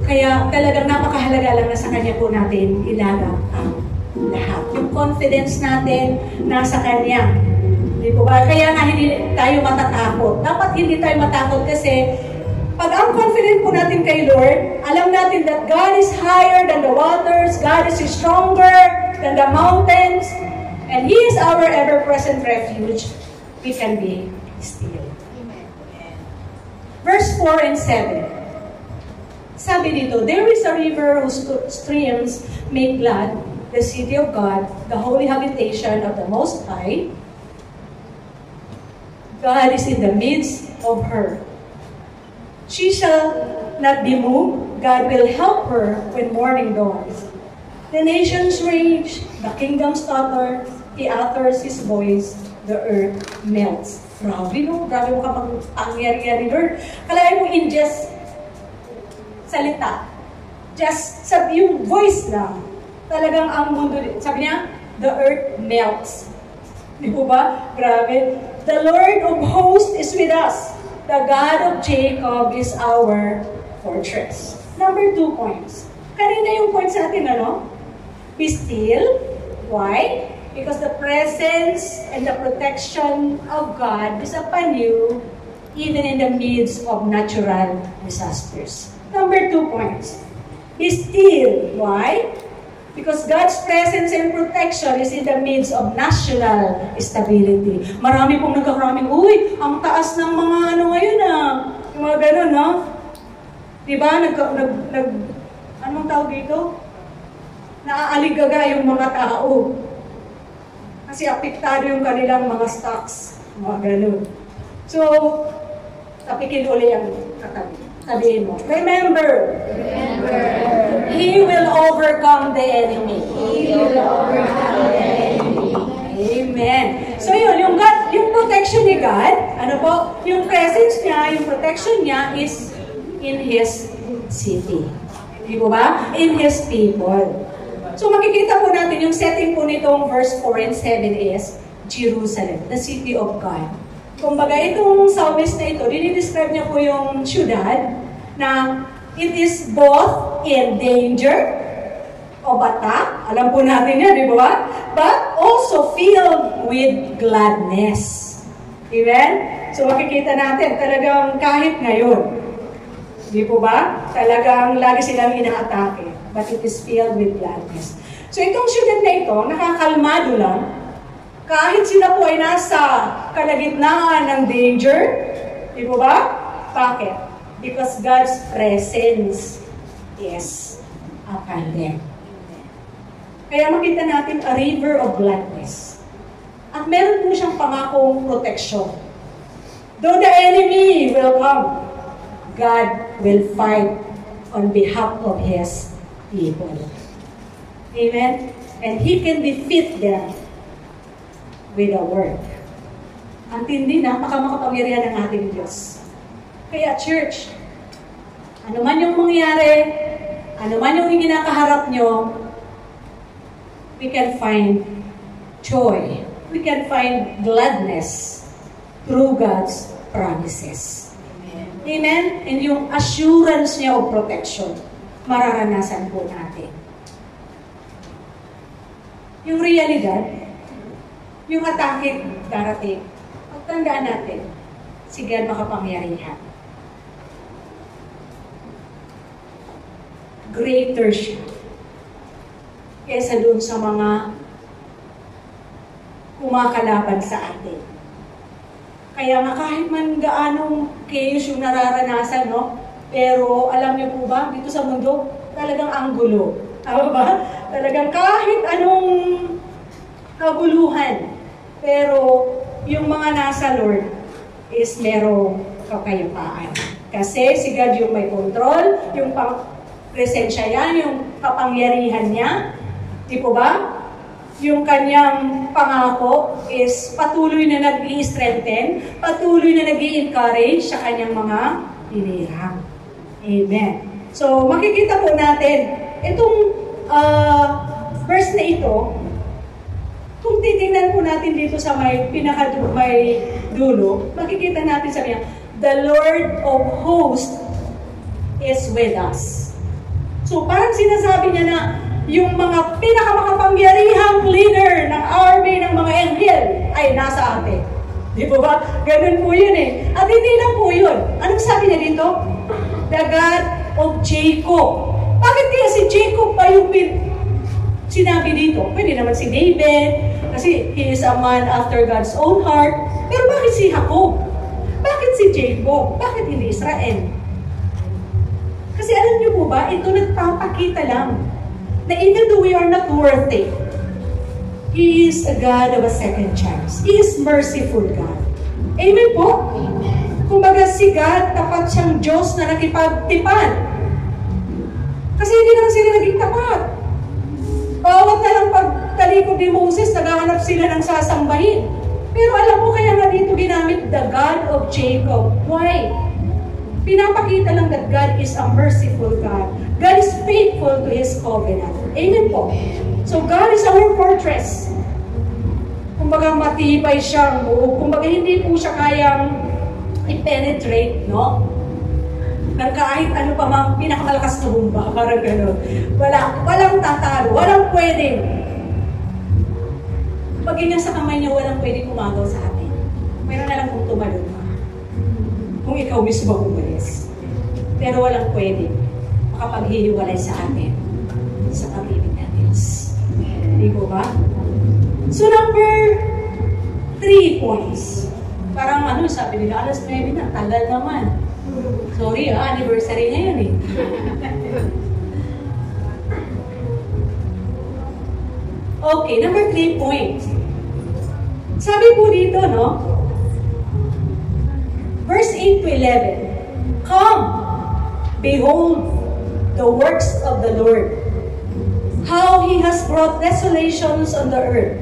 Kaya talagang napakahalaga lang na sa Kanya po natin ilaga ang lahat. Yung confidence natin nasa Kanya. Di po ba? Kaya nga hindi tayo matatakot. Dapat hindi tayo matakot kasi pag ang confident po natin kay Lord, alam natin that God is higher than the waters, God is stronger than the mountains, and He is our ever-present refuge. We can be still. Amen. Verse 4 and 7. Sabi dito, there is a river whose streams make glad the city of God, the holy habitation of the Most High. God is in the midst of her. She shall not be moved. God will help her when morning dawns. The nations rage, the kingdoms totter, He utters His voice, the earth melts. Grabe no? Grabe mo kapag pangyari-yari, Lord. Kalahin mo in just salita. Just sabi yung voice lang. Talagang ang mundo, sabi niya, the earth melts. Di po ba? Grabe. The Lord of hosts is with us. The God of Jacob is our fortress. Number 2 points. Kanina yung point sa atin, ano? Be still. Why? Because the presence and the protection of God is upon you even in the midst of natural disasters. Number 2 points. Be still. Why? Because God's presence and protection is in the midst of national stability. Marami pong nagkakaraming, uy, ang taas ng mga ano ngayon yung mga gano'n, no? Diba? Anong tawag dito? Naaaligaga yung mga tao. Kasi apektado yung kanilang mga stocks. Mga gano'n. So, tapikin uli ang katabi. Sabihin mo, remember, He will overcome the enemy. He will overcome the enemy. Amen. So yun, yung protection ni God, ano po, yung presence niya, yung protection niya is in His city. Di ba ba? In His people. So makikita po natin yung setting po nitong verse 4 and 7 is Jerusalem, the city of God. Kumbaga, itong psalmist na ito, dinidescribe niya po yung syudad na it is both in danger o bata, alam po natin yan, di ba? But also filled with gladness. Amen? So makikita natin, talagang kahit ngayon, di po ba? Talagang lagi silang inaatake, but it is filled with gladness. So itong syudad na ito, nakakalmado lang, kahit sila po ay nasa kalagitnaan ng danger, di po ba? Bakit? Because God's presence is upon them. Kaya makita natin a river of gladness. At meron po siyang pangakong protection. Though the enemy will come, God will fight on behalf of His people. Amen? And He can defeat them with a word. Ang tindi na, makapangyarihan ng ating Diyos. Kaya church, ano man yung mangyari, ano man yung kinakaharap nyo, we can find joy. We can find gladness through God's promises. Amen? Amen? And yung assurance niya of protection, mararanasan po natin. Yung realidad, yung atake darating, pagtandaan natin, si God makapangyarihan. Greater siya kesa dun sa mga kumakalaban sa atin. Kaya nga kahit man gaanong chaos yung nararanasan, no? Pero alam niyo po ba, dito sa mundo, talagang anggulo. Tama ba? Talagang kahit anong kaguluhan, pero yung mga nasa Lord is merong kapayapaan. Kasi si God yung may control, yung presensya yan, yung kapangyarihan niya, di po ba? Yung kanyang pangako is patuloy na nag-i-strengthen, patuloy na nag-i-encourage sa kanyang mga hinirang. Amen. So, makikita po natin, itong verse na ito, kung titingnan po natin dito sa may may dulo, makikita natin sa kanya, the Lord of hosts is with us. So, parang sinasabi niya na yung mga pinakamakapangyarihang leader ng army ng mga anghel ay nasa atin. Di po ba? Ganun po yun eh. At hindi lang po yun. Anong sabi niya dito? The God of Jacob. Bakit kaya si Jacob pa yung sinabi dito? Pwede naman si David, kasi he is a man after God's own heart. Pero bakit si Jacob? Bakit si Jacob? Bakit hindi Israel? Kasi alam niyo po ba, ito nagpapakita lang na even though we are not worthy, He is a God of a second chance. He is merciful God. Amen po? Kumbaga si God, tapat siyang Diyos na nakipagtipan. Kasi hindi naman sila naging tapat. Bawat na lang pagtalikod ni Moses, naghahanap sila ng sasambahin. Pero alam mo kaya nga dito ginamit the God of Jacob. Why? Pinapakita lang that God is a merciful God. God is faithful to His covenant. Amen po. So God is our fortress. Kumbaga matibay siyang buo. Kumbaga hindi po siya kayang i-penetrate, no? Ng kahit ano pa mang pinakamalakas na bomba. Parang gano'n. Walang tatalo. Walang pwedeng. Pag ganyan sa kamay niya, walang pwedeng umagaw sa atin. Mayroon na lang kung tumalon ka. Kung ikaw mismo umalis. Pero walang pwedeng makapaghihiwalay sa atin sa pag-ibig ng Diyos. Hindi po ba? So number 3 points. Parang ano, sabi nila, alas 9 na, tagal naman. Sorry anniversary ngayon eh. Okay, number 3 points. Sabi po dito, no? Verse 8 to 11. Come, behold the works of the Lord. How He has brought desolations on the earth.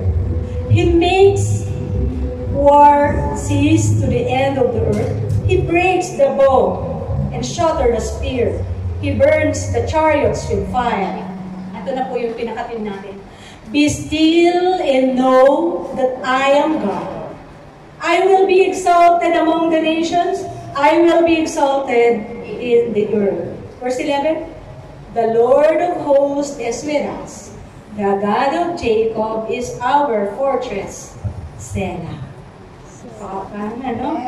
He makes war cease to the end of the earth. He breaks the bow and shatters the spear. He burns the chariots with fire. Ito na po yung pinakatin natin. Be still and know that I am God. I will be exalted among the nations. I will be exalted in the earth. Verse 11, the Lord of hosts is with us. The God of Jacob is our fortress. Selah. Ano?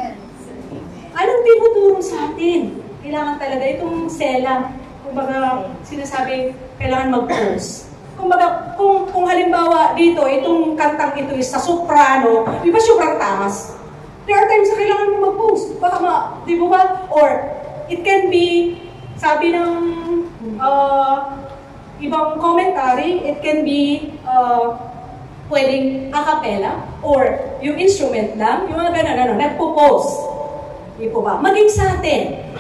Anong tinuturo sa atin? Kailangan talaga itong Selah. Kumbaga, sinasabi, kailangan mag-pause. Kumbaga, kung halimbawa dito, itong kantang ito is sa soprano, di ba sobrang taas? There are times na kailangan mo mag-pause. Baka di ba? Or, it can be, sabi ng ibang commentary, it can be pwedeng a cappella, or yung instrument lang, yung mga ganun, nagpo-pause. Di po ba? Maging sa atin.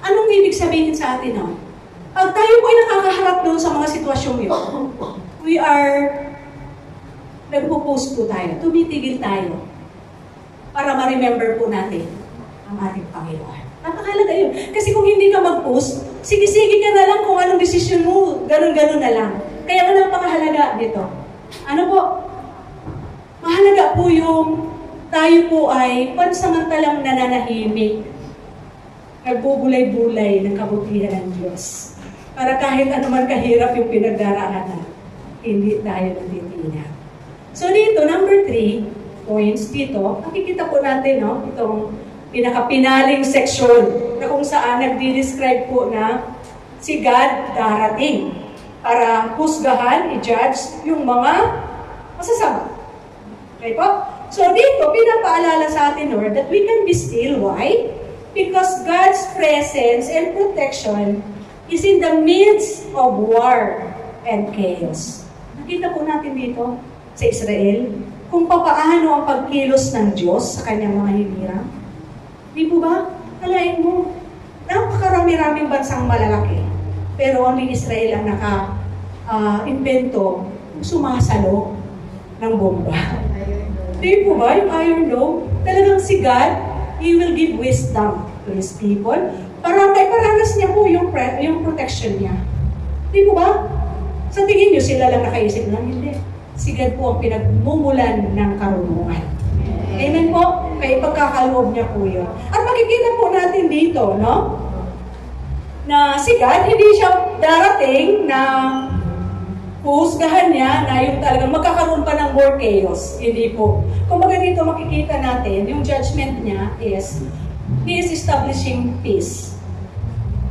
Anong ibig sabihin sa atin, no? Pag tayo po ay nakakaharap doon sa mga sitwasyong yun, we are, nagpo-pause po tayo, tumitigil tayo, para ma-remember po natin ang ating Panginoon. Napakalaga yun. Kasi kung hindi ka mag-pause, sige-sige ka na lang kung anong desisyon mo, ganun-ganun na lang. Kaya nga napakahalaga dito. Ano po? Mahalaga po yung tayo po ay pansamantalang nananahimik, nagbubulay-bulay ng kabutihan ng Diyos. Para kahit anuman kahirap yung pinagdaraanan, hindi tayo natitinag. So dito, number 3 points dito, makikita po natin, no, itong pinakapinaling section na kung saan nagdi-describe po na si God darating para husgahan, i-judge yung mga masasama. Okay po? So dito, pinapaalala sa atin, Lord, that we can be still. Why? Because God's presence and protection is in the midst of war and chaos. Nakita po natin dito sa Israel kung paano ang pagkilos ng Diyos sa kanyang mga hinirang. Di po ba? Alain mo, napakarami-raming bansang malalaki. Pero only Israel ang naka-invento sumasalo ng bomba. Di po ba? Yung Iron Dome, talagang si God, He will give wisdom to His people para may paranas niya po yung protection niya. Di po ba? Sa tingin niyo, sila lang nakaisip na, hindi. Si God po ang pinagmumulan ng karunungan. Amen po? Kaya pagkakaloob niya po yun. At makikita po natin dito, no? Na si God, hindi siya darating na puhusgahan niya na yung talagang magkakaroon pa ng more chaos. Hindi po. Kung baga dito makikita natin, yung judgment niya is, He is establishing peace.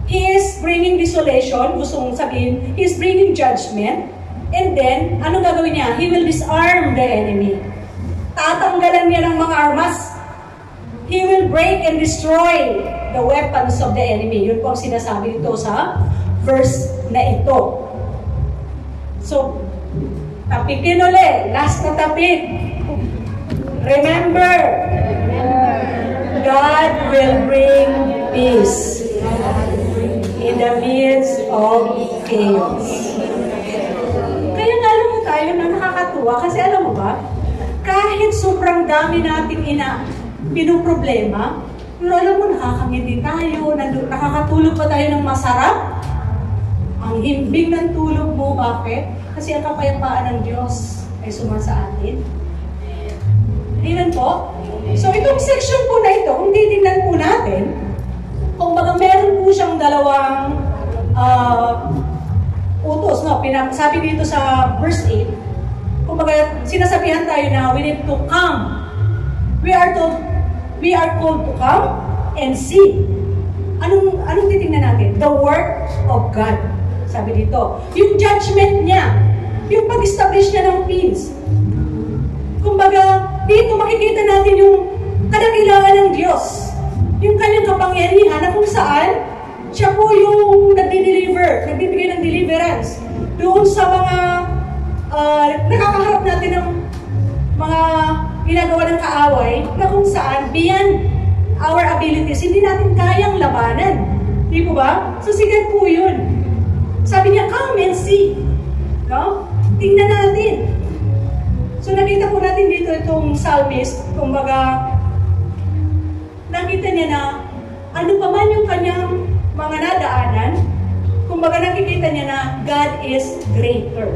He is bringing desolation, gusto mong sabihin, He is bringing judgment, and then, anong gagawin niya? He will disarm the enemy. Tatanggalan niya ng mga armas. He will break and destroy the weapons of the enemy. Yun po ang sinasabi dito sa verse na ito. So, tapikin ulit. Last na tapik. Remember, God will bring peace in the midst of chaos. Kaya nga alam mo tayo na nakakatuwa kasi alam mo ba, kahit sobrang dami nating pinuproblema, pero alam mo, nakakangiti tayo, nakakatulog pa tayo ng masarap. Ang himbing ng tulog mo, bakit? Kasi ang kapayapaan ng Diyos ay sumasa atin. Amen po? So itong section po na ito, kung titignan po natin, kung baga meron po siyang dalawang utos, no? Sabi dito sa verse 8, kung baga sinasabihan tayo na we need to come. We are called to come and see. Anong titingnan natin? The work of God. Sabi dito, yung judgment niya, yung pag-establish niya ng peace. Kumbaga, dito makikita natin yung kadakilaan ng Diyos. Yung kanyang kapangyarihan na kung saan siya po yung nagbibigay ng deliverance. Doon sa mga nakakaharap natin ng mga ginagawa ng kaaway na kung saan beyond our abilities, hindi natin kayang labanan. Di po ba? So, sige po yun. Sabi niya, come and see. No? Tingnan natin. So, nakita po natin dito itong psalmist, kumbaga, nakita niya na ano pa man yung kanyang mga nadaanan, kumbaga nakikita niya na God is greater.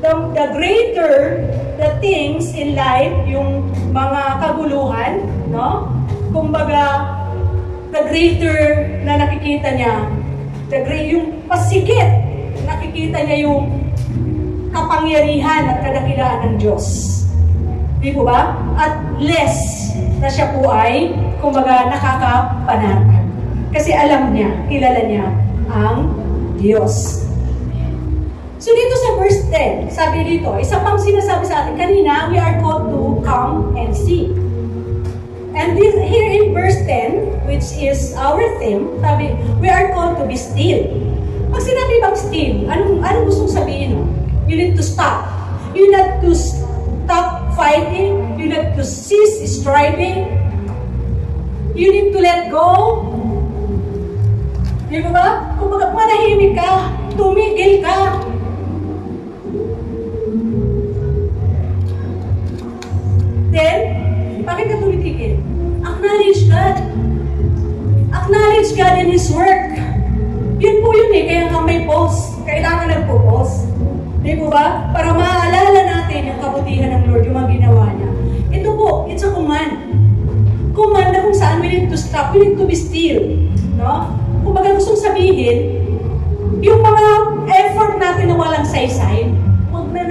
The greater the things in in life, yung mga kaguluhan, no? Kumbaga, the greater na nakikita niya, yung pasigit, nakikita niya yung kapangyarihan at kadakilaan ng Diyos. Di po ba? At less na siya po ay, kumbaga, nakakapanatag. Kasi alam niya, kilala niya ang Diyos. So dito sa verse 10, sabi dito, isa pang sinasabi sa atin kanina, we are called to come and see. And this, here in verse 10, which is our theme, sabi, we are called to be still. Pag sinabi bang still, anong gustong sabihin? No? You need to stop. You need to stop fighting. You need to cease striving. You need to let go. Di ba? Kung manahimik ka, tumigil ka. Then, bakit ka tumitigil? Acknowledge God. Acknowledge God in His work. Yun po yun eh, kaya nga may pause. Kailangan nagpo-pause. Di po ba? Para maaalala natin yung kabutihan ng Lord, yung mga ginawa niya. Ito po, it's a command. Command na kung saan we need to stop, we need to be still. No? Kung baga gustong sabihin, yung mga effort natin na walang saysay, huwag na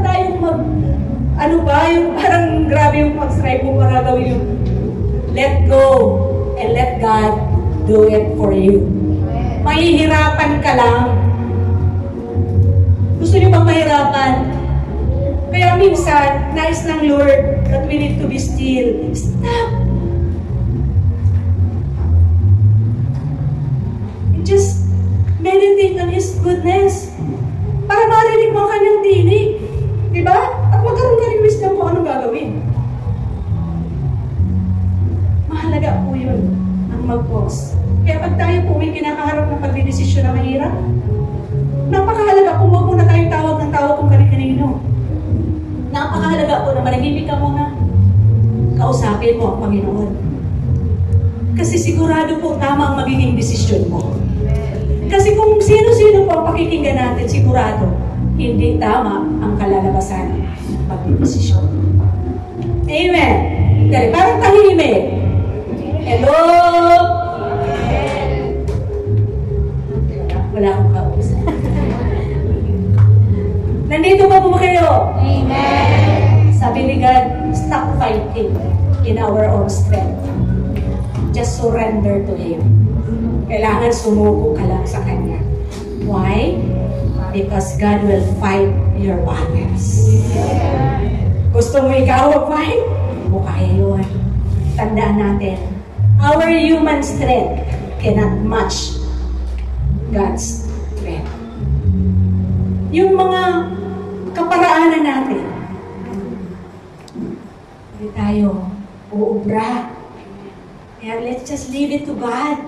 tayong yung parang grabe yung pag-strive mo para gawin yung let go and let God do it for you. Mahihirapan ka lang. Gusto niyo bang mahirapan? Kaya minsan, nais ng Lord that we need to be still. Stop! And just meditate on His goodness. Para marinig mo ang kanyang tinig. Diba? At magkaroon ka rin wisdom kung anong gagawin. Mahalaga po yun ang mag-pause. Kaya pag tayo po may kinakaharap ng pagdidesisyon na mahirap, napakahalaga kung huwag muna tayong tawag ng tawag kung kanino. Napakahalaga po na manahimik ka muna. Kausapin mo ang Panginoon. Kasi sigurado po tama ang magiging desisyon mo. Kasi kung sino-sino po ang pakikinggan natin, sigurado, hindi tama ang kalalabasan ng pagdidesisyon. Amen. Dali, parang tahimik. Hello? Wala akong kausap. Nandito pa po kayo? Amen. Sabi ni God, stop fighting in our own strength. Just surrender to Him. Kailangan sumuko ka lang sa Kanya. Why? Because God will fight your battles. Gusto mo ikaw mag-fight? Mukha yun. Tandaan natin, our human strength cannot match God's strength. Yung mga kaparaanan natin, hindi tayo uubra. Kaya let's just leave it to God.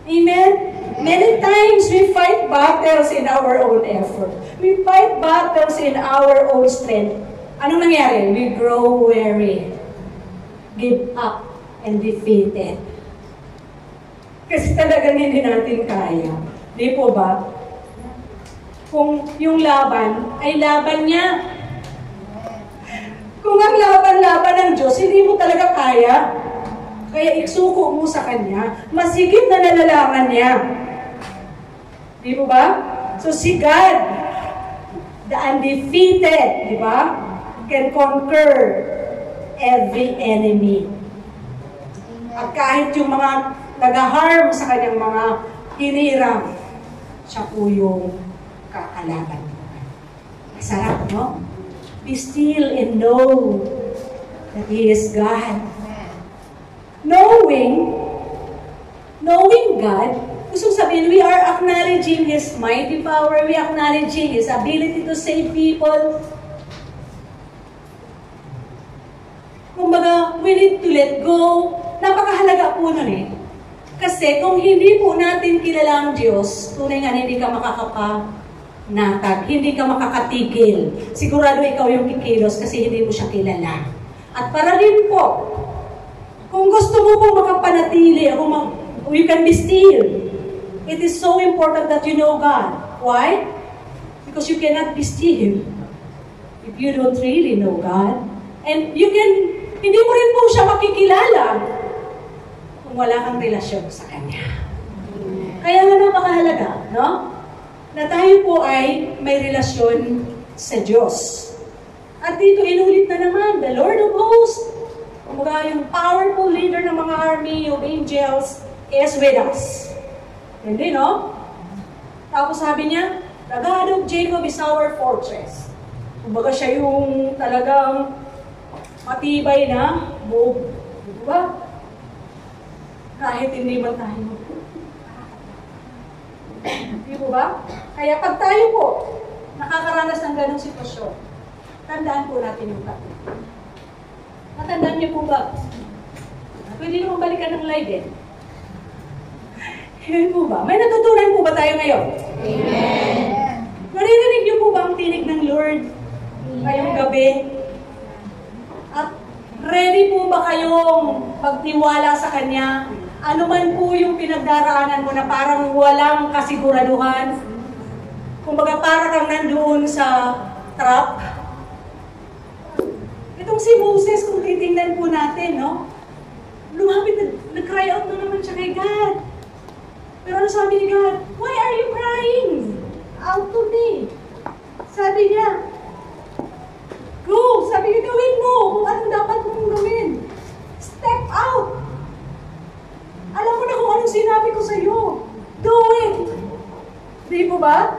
Amen? Many times we fight battles in our own effort. We fight battles in our own strength. Anong nangyari? We grow weary, give up, and defeated. Kasi talagang hindi natin kaya. Di po ba? Kung yung laban ay laban niya. Kung ang laban ng Diyos, hindi mo talaga kaya. Kaya iksuko mo sa Kanya. Masigit na nalalaman niya. Di po ba? So si God, the undefeated, di ba? Can conquer every enemy. At kahit yung mga nag-harm sa kanyang mga hinirang, siya po yung kakalaban. Masarap, no? Be still and know that He is God. Knowing God, gusto sabihin, we are acknowledging His mighty power, we are acknowledging His ability to save people. Kumbaga, we need to let go. Napakahalaga po nun eh. Kasi kung hindi po natin kilala ang Diyos, tunay nga hindi ka makakapanatag, hindi ka makakatigil. Sigurado ikaw yung kikilos kasi hindi mo siya kilala. At para din po, kung gusto mo po makapanatili, you can be still. It is so important that you know God. Why? Because you cannot be still if you don't really know God. And hindi mo rin po siya makikilala kung wala kang relasyon sa Kanya. Kaya nga napakahalaga, no? Na tayo po ay may relasyon sa Diyos. At dito inulit na naman, the Lord of Hosts, kumbaga yung powerful leader ng mga army of angels is with us. Hindi, no? Tapos sabi niya, the God of Jacob is our fortress. Kumbaga siya yung talagang matibay na move. Diba? Kahit hindi man tayo. Di ba? Kaya pag tayo po nakakaranas ng ganong sitwasyon, tandaan po natin yung topic. Matandaan niyo po ba? Pwede naman balikan ng live eh. Yun po ba? May natutunan po ba tayo ngayon? Amen! Naririnig niyo po ba ang tinig ng Lord ngayong gabi? At ready po ba kayong magtiwala sa Kanya? Ano man po yung pinagdaraanan mo na parang walang kasiguraduhan? Kumbaga parang kang nandoon sa trap. Itong si Moses, kung titingnan po natin, no? Lumapit, nag-cry out na naman siya kay God. Pero ano sabi ni God? Why are you crying out to me? Sabi niya, go! Sabi niya, gawin mo kung ano dapat mong gawin. Step out! Alam mo na kung anong sinabi ko sa iyo. Do it! Di po ba?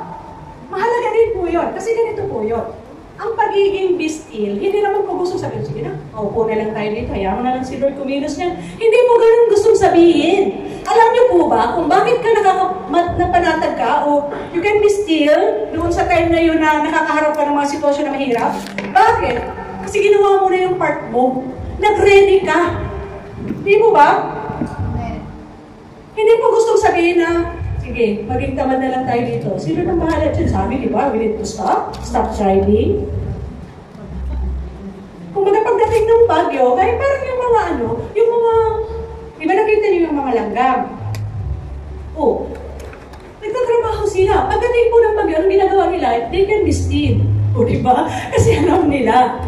Mahalaga din po yun. Kasi ganito po yun. Ang pagiging be still, hindi naman po gustong sabihin, sige na, maupo na lang tayo dito, hayaan na lang si Lord kumilos niyan. Hindi po ganun gustong sabihin. Alam niyo po ba kung bakit ka napanatag ka o you can be still doon sa time na yun na nakakaharap ka ng mga sitwasyon na mahirap? Bakit? Kasi ginawa mo na yung part mo. Nag-ready ka. Di po ba? Hindi po gustong sabihin na, sige, maging tamad na lang tayo dito. Sino nang bahala dyan? Sabi, di ba? We need to stop. Stop striving. Kung pagdating ng bagyo, kaya parang yung mga di ba nakita niyo yung mga langgam? Oh, nagtatrabaho sila. Pagdating po ng bagyo, ang ginagawa nila, they can be still. O, di ba? Kasi alam nila.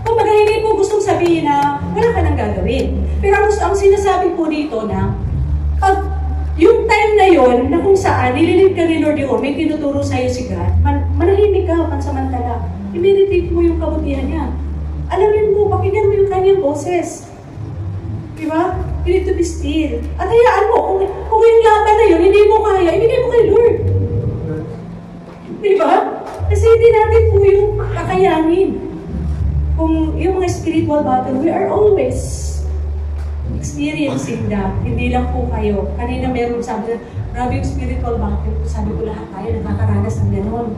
Kung hindi po gustong sabihin na wala ka nang gagawin. Pero ang sinasabi po dito na, pag yung time na yon na kung saan nililid ka ni Lord yun, may tinuturo sa'yo si God, manahimik ka, pansamantala. I-meditate mo yung kabutihan niya. Alamin mo, pakinggan mo yung kanyang boses. Diba? You need to be still. At hayaan mo, kung yung laban na yun, hindi mo kaya, ibigay mo kay Lord. Diba? Kasi hindi natin po yung kakayanin. Kung yung mga spiritual battle, we are always experiencing that. Hindi lang po kayo. Kanina meron sabi na, grabe yung spiritual battle. Sabi ko lahat tayo nakakaranas ng gano'n.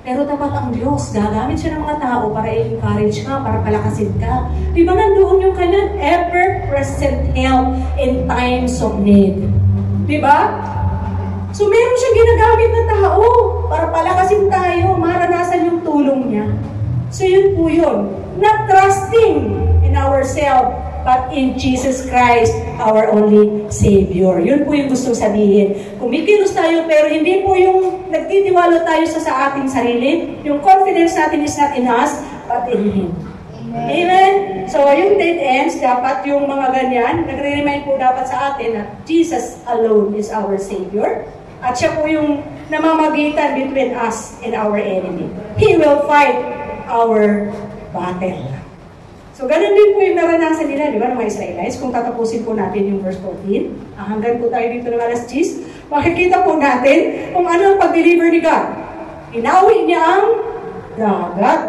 Pero dapat ang Diyos, gagamit siya ng mga tao para i-encourage ka, para palakasin ka. Di ba nandoon yung kanyang ever-present help in times of need? Di ba? So meron siyang ginagamit na tao para palakasin tayo, maranasan yung tulong niya. So yun po yun. Not trusting in ourselves, but in Jesus Christ, our only Savior. Yun po yung gustong sabihin. Kumikilos tayo, pero hindi po yung nagtitiwala tayo sa ating sarili. Yung confidence natin is not in us, but in Him. Amen. Amen? So, yung dead ends, dapat yung mga ganyan, nagre-remind po dapat sa atin na Jesus alone is our Savior. At siya po yung namamagitan between us and our enemy. He will fight our battle. So, ganun din po yung naranasan nila, di ba, ng mga Israelites. Kung tatapusin po natin yung verse 14, hanggang po tayo dito ng alas 10, makikita po natin kung ano ang pag-deliver ni God. Inawi niya ang dagat.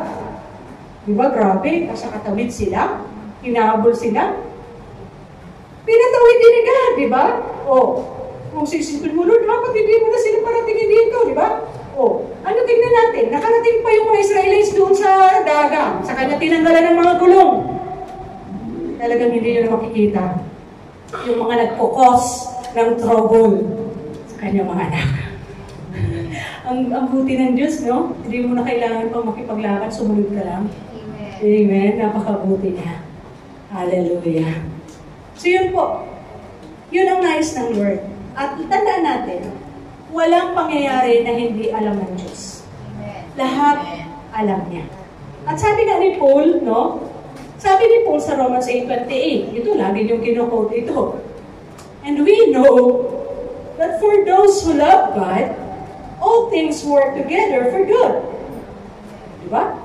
Di ba, grabe, nasa katawid sila, hinahabol sila. Pinatawid din ni God, di ba? O, kung sisipin mo, Lord, dapat hindi mo na sila paratingin dito, di ba? O, ano tingnan natin? Nakarating pa yung mga Israelites doon sa dagat. Sa kanya tinanggalan ng mga gulong. Talagang hindi nyo na makikita yung mga nagpukos ng trouble sa kanyang mga anak. ang buti ng Diyos, no? Hindi mo na kailangan pang makipaglaban, sumunod ka lang. Amen. Amen. Napakabuti niya. Hallelujah. So yun po. Yun ang nais ng Lord. At tandaan natin, walang pangyayari na hindi alam ng Diyos. Amen. Lahat alam niya. At sabi nga ni Paul, no? Sabi ni Paul sa Romans 8:28, ito lagi yung kino-quote ito. And we know that for those who love God, all things work together for good. Diba?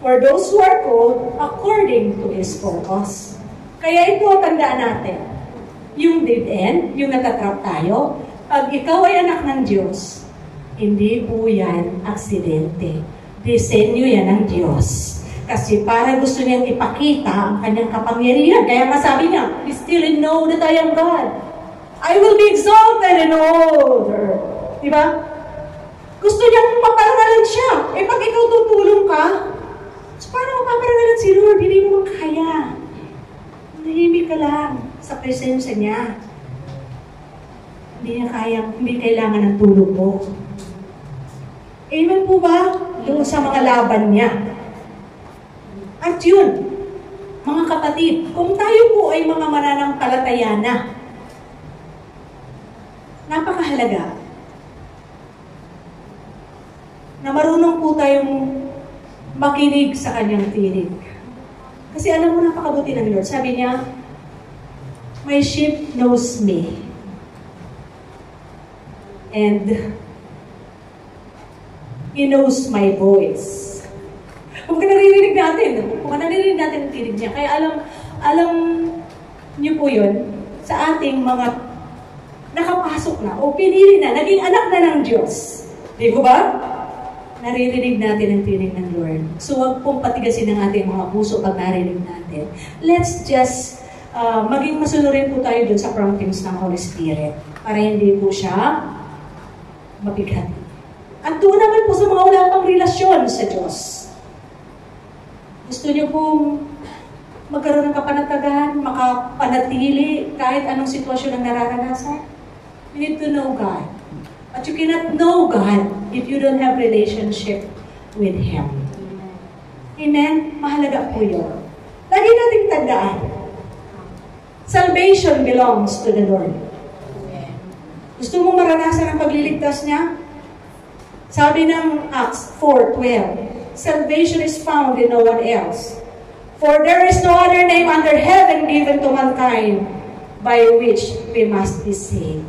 For those who are called according to His purpose. Kaya ito, tandaan natin. Yung dead end, yung natatrap tayo, pag ikaw ay anak ng Diyos, hindi po yan aksidente. Disenyo yan ng Diyos. Kasi para gusto niyang ipakita ang kanyang kapangyarihan. Kaya masabi niya, be still and know that I am God. I will be exalted in all the earth. Diba? Gusto niyang maparangalan siya. Eh pag ikaw tutulong ka, so paano mapaparangalan si Lord? Hindi mo kaya. Nahimik ka lang sa presensya niya. Hindi niya kaya, hindi kailangan ng tulong mo. Amen po ba? Doon sa mga laban niya. At yun, mga kapatid, kung tayo po ay mga mananampalataya na, napakahalaga na marunong po tayong makinig sa kanyang tinig. Kasi alam mo, napakabuti ng Lord. Sabi niya, my sheep knows me. And He knows my voice. Kung naririnig natin ang tinig niya, kaya alam niyo po yun, sa ating mga nakapasok na, o pinili na, naging anak na ng Diyos. Di ba? Naririnig natin ang tinig ng Lord. So, huwag pong patigasin ng ating mga puso pag narinig natin. Let's just maging masunurin po tayo dun sa promptings ng Holy Spirit para hindi po siya mabighati. At doon naman po sa mga wala pang relasyon sa Diyos. Gusto niyo pong magkaroon ng kapanatagan, makapanatili kahit anong sitwasyon ang nararanasan? You need to know God. But you cannot know God if you don't have relationship with Him. Amen? Mahalaga po yun. Lagi nating tandaan, salvation belongs to the Lord. Gusto mo maranasan ang pagliligtas niya? Sabi ng Acts 4:12, salvation is found in no one else. For there is no other name under heaven given to mankind by which we must be saved.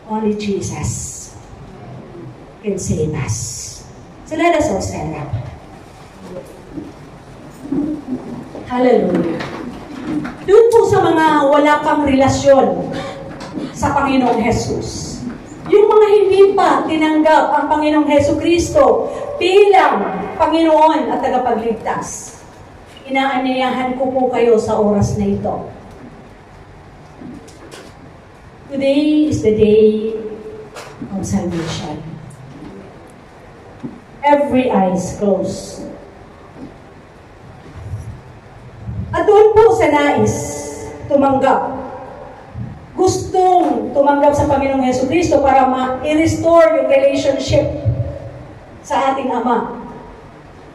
Only Jesus can save us. So let us all stand up. Hallelujah. Doon po sa mga wala pang relasyon sa Panginoong Jesus, yung mga hindi pa tinanggap ang Panginoong Hesus Kristo bilang Panginoon at tagapagligtas, inaanyayahan ko po kayo sa oras na ito. Today is the day of salvation. Every eye is closed. At doon po sa nais tumanggap, gustong tumanggap sa Panginoong Hesus Kristo para ma-restore yung relationship sa ating Ama.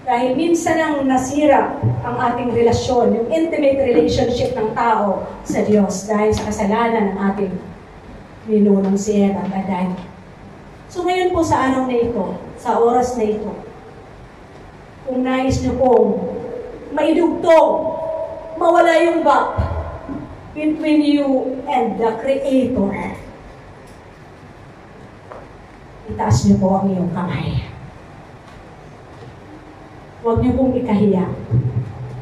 Dahil minsan ang nasira ang ating relasyon, yung intimate relationship ng tao sa Diyos dahil sa kasalanan ng ating ninunong si Eva at Adan. So ngayon po sa araw na ito, sa oras na ito, kung nais niyo pong maidugtong, mawala yung gap between you and the Creator, itaas niyo po ang iyong kamay. Huwag niyo pong ikahiya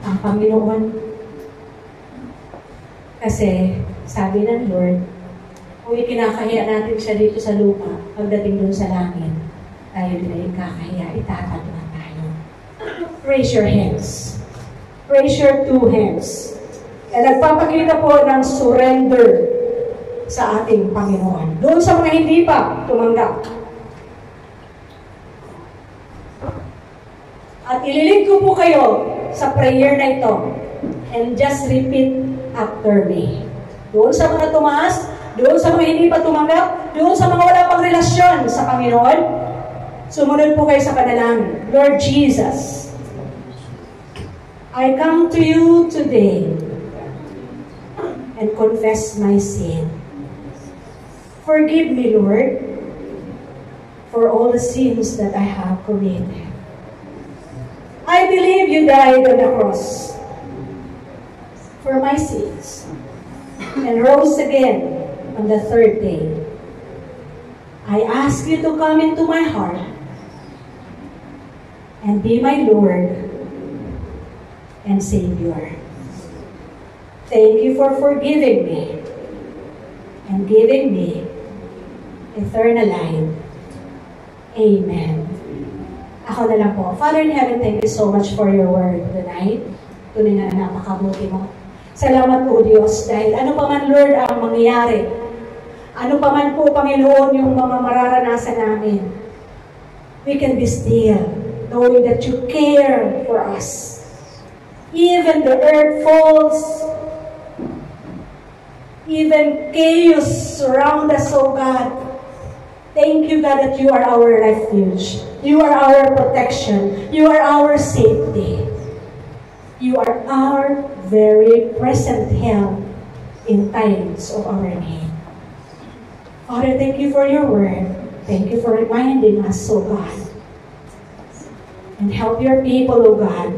ang Panginoon. Kasi sabi ng Lord, kung ikinakahiya natin siya dito sa lupa, pagdating doon sa langit, tayo din ay kakahiya, itatagwa tayo. Raise your hands. Raise your two hands. At nagpapakita po ng surrender sa ating Panginoon. Doon sa mga hindi pa tumanggap. At ililig ko po kayo sa prayer na ito. And just repeat after me. Doon sa mga tumaas, doon sa mga hindi pa tumanggap, doon sa mga wala pang relasyon sa Panginoon, sumunod po kayo sa panalangin. Lord Jesus, I come to you today and confess my sin. Forgive me, Lord, for all the sins that I have committed. I believe you died on the cross for my sins and rose again on the third day. I ask you to come into my heart and be my Lord and Savior. Thank you for forgiving me and giving me eternal life. Amen. Ako na lang po. Father in heaven, thank you so much for your word tonight. Tunay na napakabuti mo. Salamat po, Diyos, dahil ano pa man, Lord, ang mangyayari. Ano pa man po, Panginoon, yung mga mararanasan namin. We can be still, knowing that you care for us. Even the earth falls, even chaos surround us, oh God. Thank you, God, that you are our refuge. You are our protection. You are our safety. You are our very present help in times of our need. Father, thank you for your word. Thank you for reminding us, oh God. And help your people, oh God,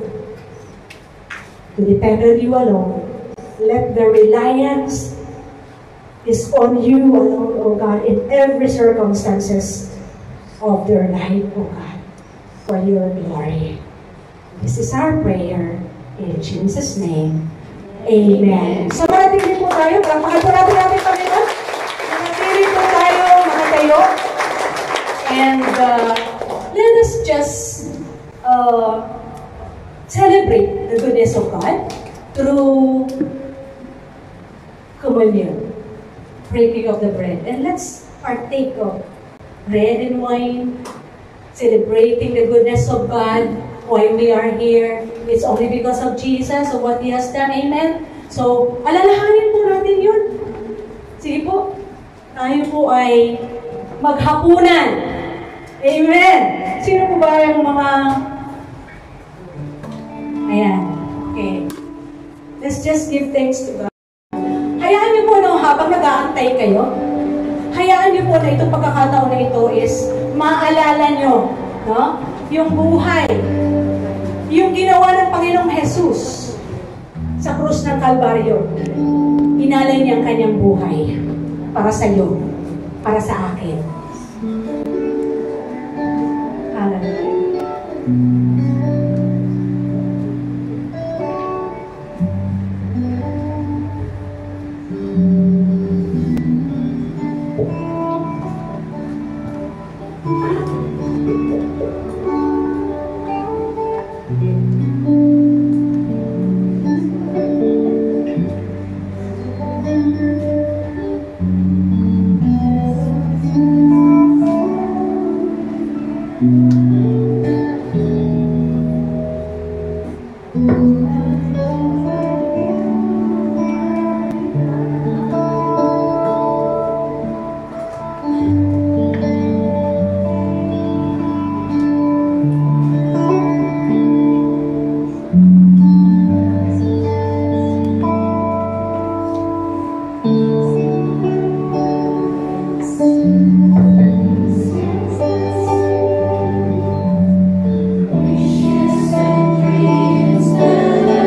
to depend on you alone. Let the reliance is on you alone, oh God, in every circumstances of their life, oh God, for your glory. This is our prayer in Jesus' name. Amen. So, manatili po tayo. Pakapurado natin, Panginoon. Manatili po tayo, mga tayo. And let us just celebrate the goodness of God through communion, breaking of the bread. And let's partake of bread and wine, celebrating the goodness of God. Why we are here, it's only because of Jesus, of what He has done. Amen? So, alalahanin po natin yun. Sige po, tayo po ay maghapunan. Amen! Sino po ba yung mga... Ayan. Okay. Let's just give thanks to God. Hayaan niyo po, no, habang nag-aantay kayo, hayaan niyo po na itong pagkakataon na ito is maalala niyo, no? Yung buhay, yung ginawa ng Panginoong Jesus sa krus ng Kalbaryo. Inalay niya ang kanyang buhay para sa iyo, para sa akin. Hallelujah. Wishes and dreams that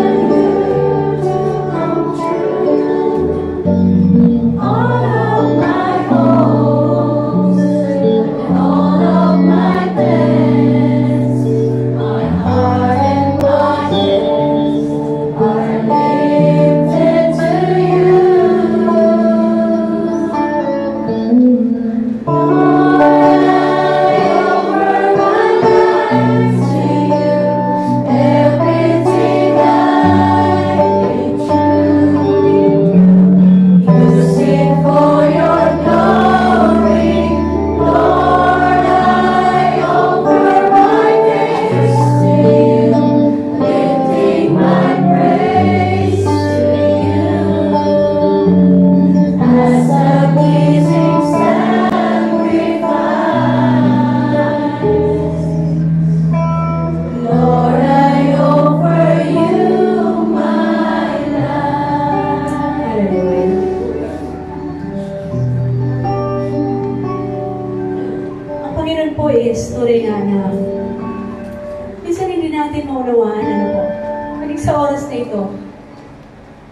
sa oras na ito,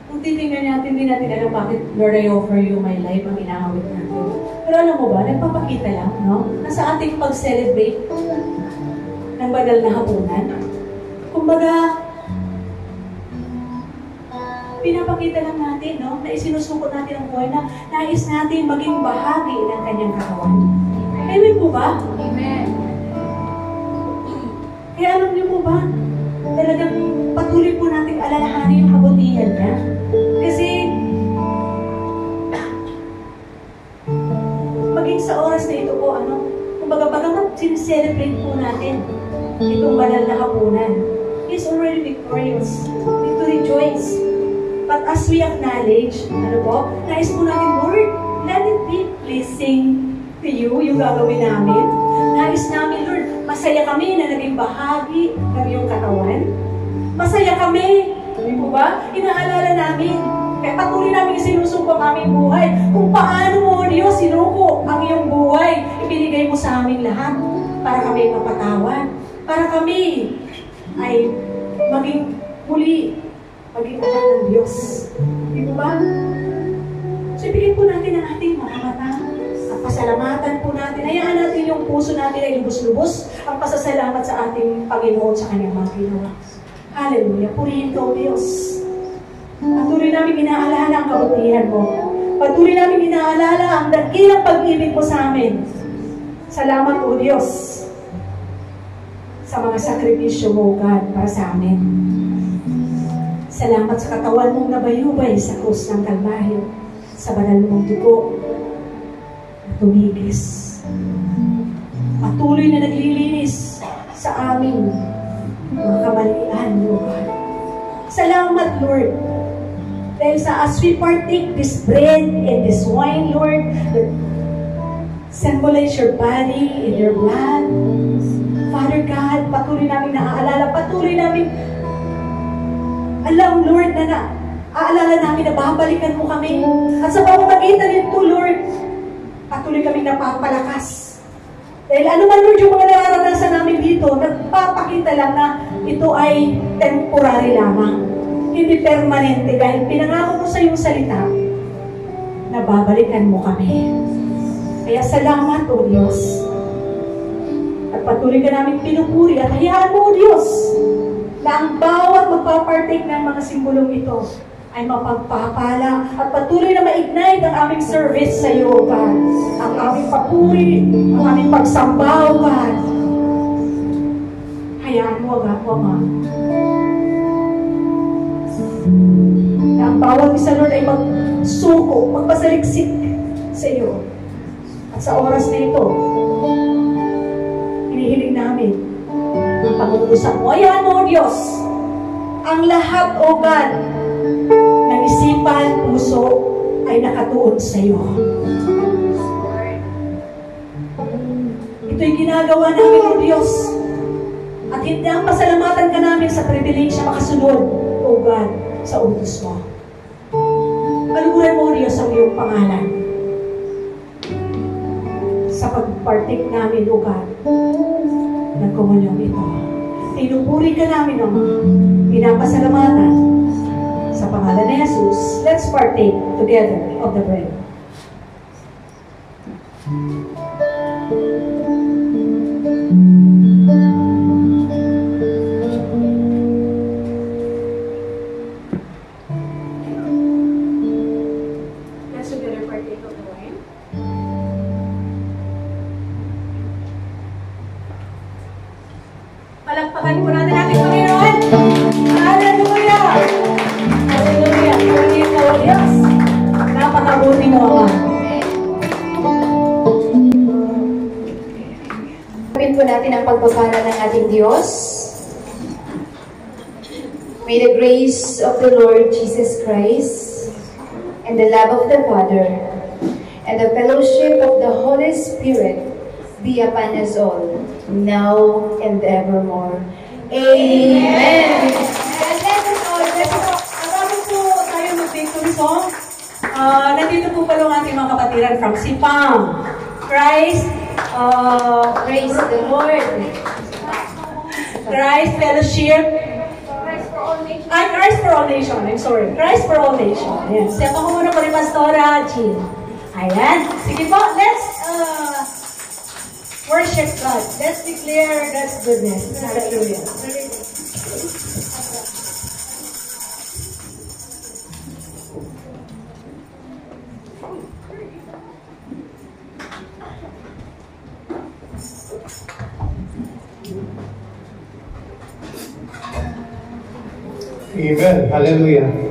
kung titingnan natin, hindi natin alam bakit Lord, I offer you my life ang inahawit natin. Pero alam mo ba, nagpapakita lang, no? Nasa ating pag-celebrate ng banal na hapunan. Kumbaga, pinapakita lang natin, no? Na isinusuko natin ang buhay na nais natin maging bahagi ng kanyang katawan. Amen po ba? Amen. Kaya alam niyo po ba, talagang patuloy po natin alalahanin yung kabutihan niya. Kasi, maging sa oras na ito po, kumbaga bagamat sincelebrate po natin itong banal na hapunan, He's already victorious. We to rejoice. But as we acknowledge, nais po natin, Lord, let it be pleasing to you, yung gagawin namin. Nais namin, Lord, masaya kami na naging bahagi ng iyong katawan. Masaya kami, hindi po ba? Inaalala namin. Kaya patuloy namin isinusuko ang aming buhay. Kung paano mo, Diyos, sinuko ang iyong buhay. Ibinigay mo sa amin lahat para kami mapatawan. Para kami ay maging muli, maging anak ng Diyos. Hindi po ba? So, ibigay po natin ang ating mga mata. At pasalamatan po natin. Hayaan natin yung puso natin ay lubos-lubos ang pasasalamat sa ating Panginoon sa kanyang mga ginawa. Hallelujah. Purihin ka, O Diyos. Patuloy namin inaalala ang kabutihan mo. Patuloy namin inaalala ang dakilang pag-ibig mo sa amin. Salamat, O Diyos, sa mga sakripisyo mo, God, para sa amin. Salamat sa katawan mong nabayubay sa krus ng Kalbaryo, sa banal mong dugo na tumigis. Patuloy na naglilinis sa aming mga kamalian, Lord. Salamat, Lord. Dahil as we partake this bread and this wine, Lord, that symbolize your body and your blood. Father God, patuloy namin naaalala, patuloy namin alam, Lord, na aalala namin na babalikan mo kami. At sa pamamagitan nito, Lord, patuloy kaming napapalakas. Dahil ano man, Lord, yung mga nararanasan namin dito, nagpapakita lang na ito ay temporary lamang. Hindi permanente. Dahil pinangako mo sa iyong salita na babalikan mo kami. Kaya salamat, O Diyos. At patuloy ka namin pinupuri at hayaan mo, O Diyos, na ang bawat magpapartake ng mga simbolong ito ay mapagpapala at patuloy na ma-ignite ang aming service sa iyo, God. Ang aming papuri, ang aming pagsambaw, God. Hayaan mo, God, Ama. Na ang bawat isa, Lord, ay magsuko, magpasaliksik sa iyo. At sa oras na ito, hinihiling namin ang pag-uusap mo. Hayaan mo, Diyos, ang lahat, O God, ng isipan, puso, ay nakatuon sa iyo. Ito'y ginagawa namin, O Diyos. At hindi ang pasalamatan ka namin sa privilege na makasunod, O God, sa utos mo. Paluguran mo, Diyos, ang iyong pangalan sa pag-partake namin, O God, ng komunyong ito. Pinupuri ka namin, O pinapasalamatan sa pangalan ni Jesus. Let's partake together of the bread. Let's together partake of the wine. Palagpakan po natin ating Panginoon. Hallelujah! Hallelujah! Hallelujah ka, O Diyos. Napakabuti mo, Ama. Gawin po natin ang pagpapala ng ating Diyos. May the grace of the Lord Jesus Christ and the love of the Father and the fellowship of the Holy Spirit be upon us all, now and evermore. Amen. And let us all, marami po tayo mag-victory song. Nandito po pala ang ating mga kapatiran from Sipam, Christ, Praise the Lord. Christ Fellowship, at for All Nation. I'm sorry. Christ for All Nation. Ayan. Step ako muna po ni Pastora Jean. Ayan. Sige po, let's worship God. Let's declare God's goodness. Hallelujah. Amen. Hallelujah.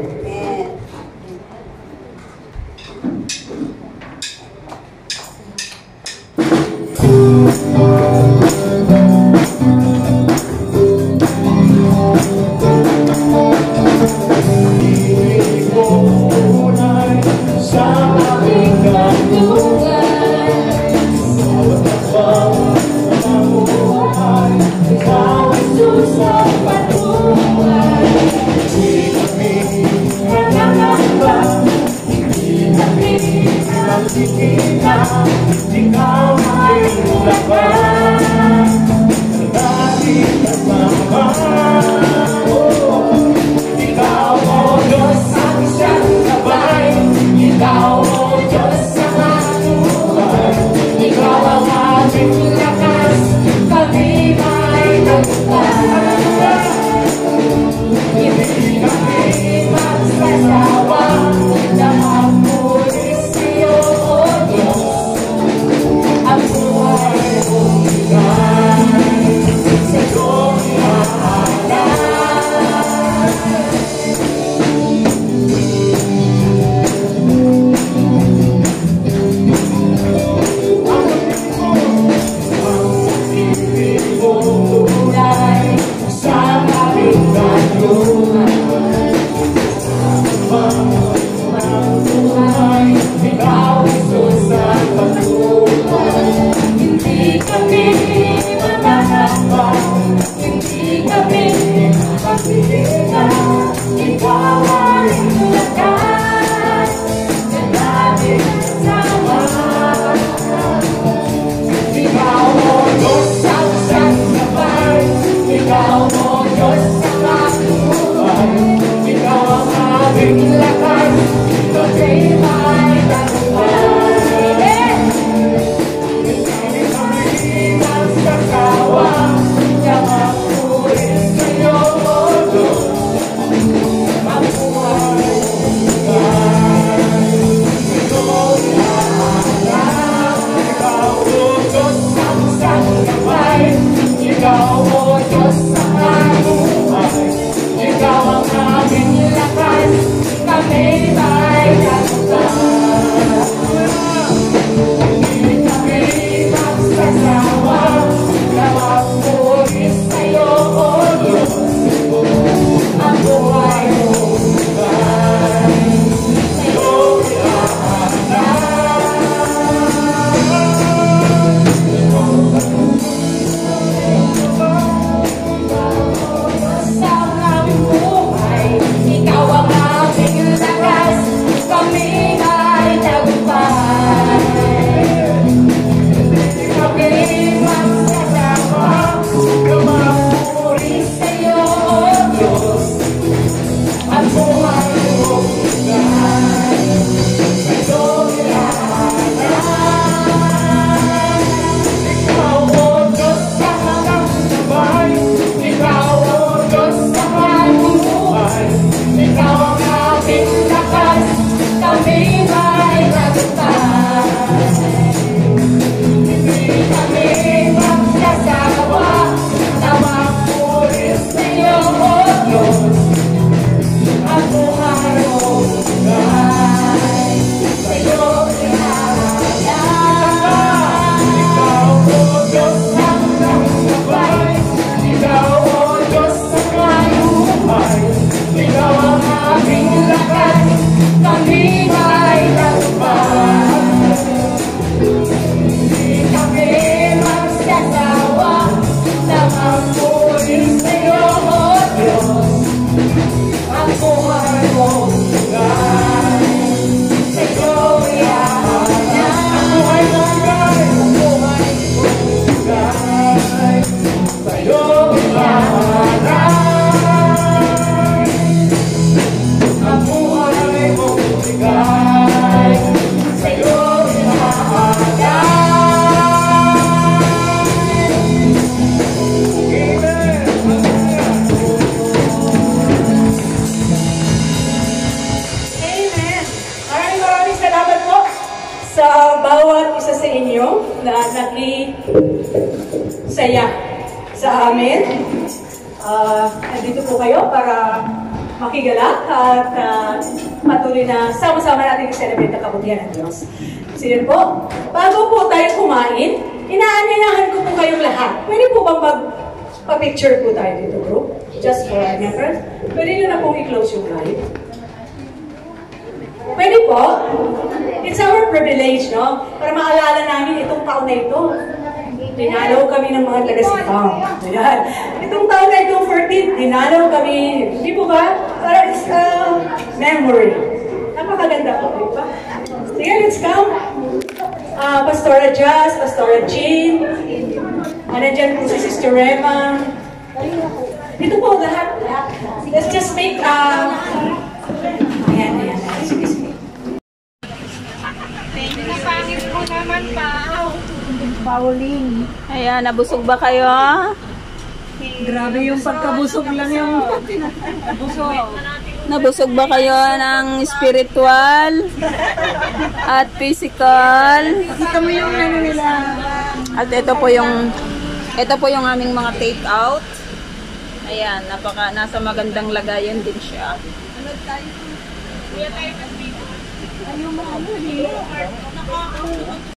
sa inyo na nakisaya sa amin. Nandito po kayo para makigalak at patuloy na sama-sama natin i-celebrate ang kabutihan ng Diyos. Sige po, bago po tayo kumain, inaanyayahan ko po kayong lahat. Pwede po bang magpa-picture po tayo dito, bro? Just for our members. Pwede nyo na pong i-close yung live. Pwede po. It's our privilege, no? Para maalala namin itong taon na ito. Dinalaw kami ng mga taga-sitang. Ayan. Itong taon na itong 14, dinalaw kami. Hindi po ba? It's a memory. Napakaganda po, di ba? Sige, let's come. Pastora Jazz, Pastora Jean. Nandiyan po si Sister Rema. Dito po lahat. Let's just make ayan. Sige. Pangit po naman pa. Pauling. Ayan, nabusog ba kayo? Grabe yung pagkabusog lang yung busog. Nabusog ba kayo ng spiritual at physical? Kita mo yung ano nila. At ito po yung aming mga take out. Ayan, nasa magandang lagayan din siya.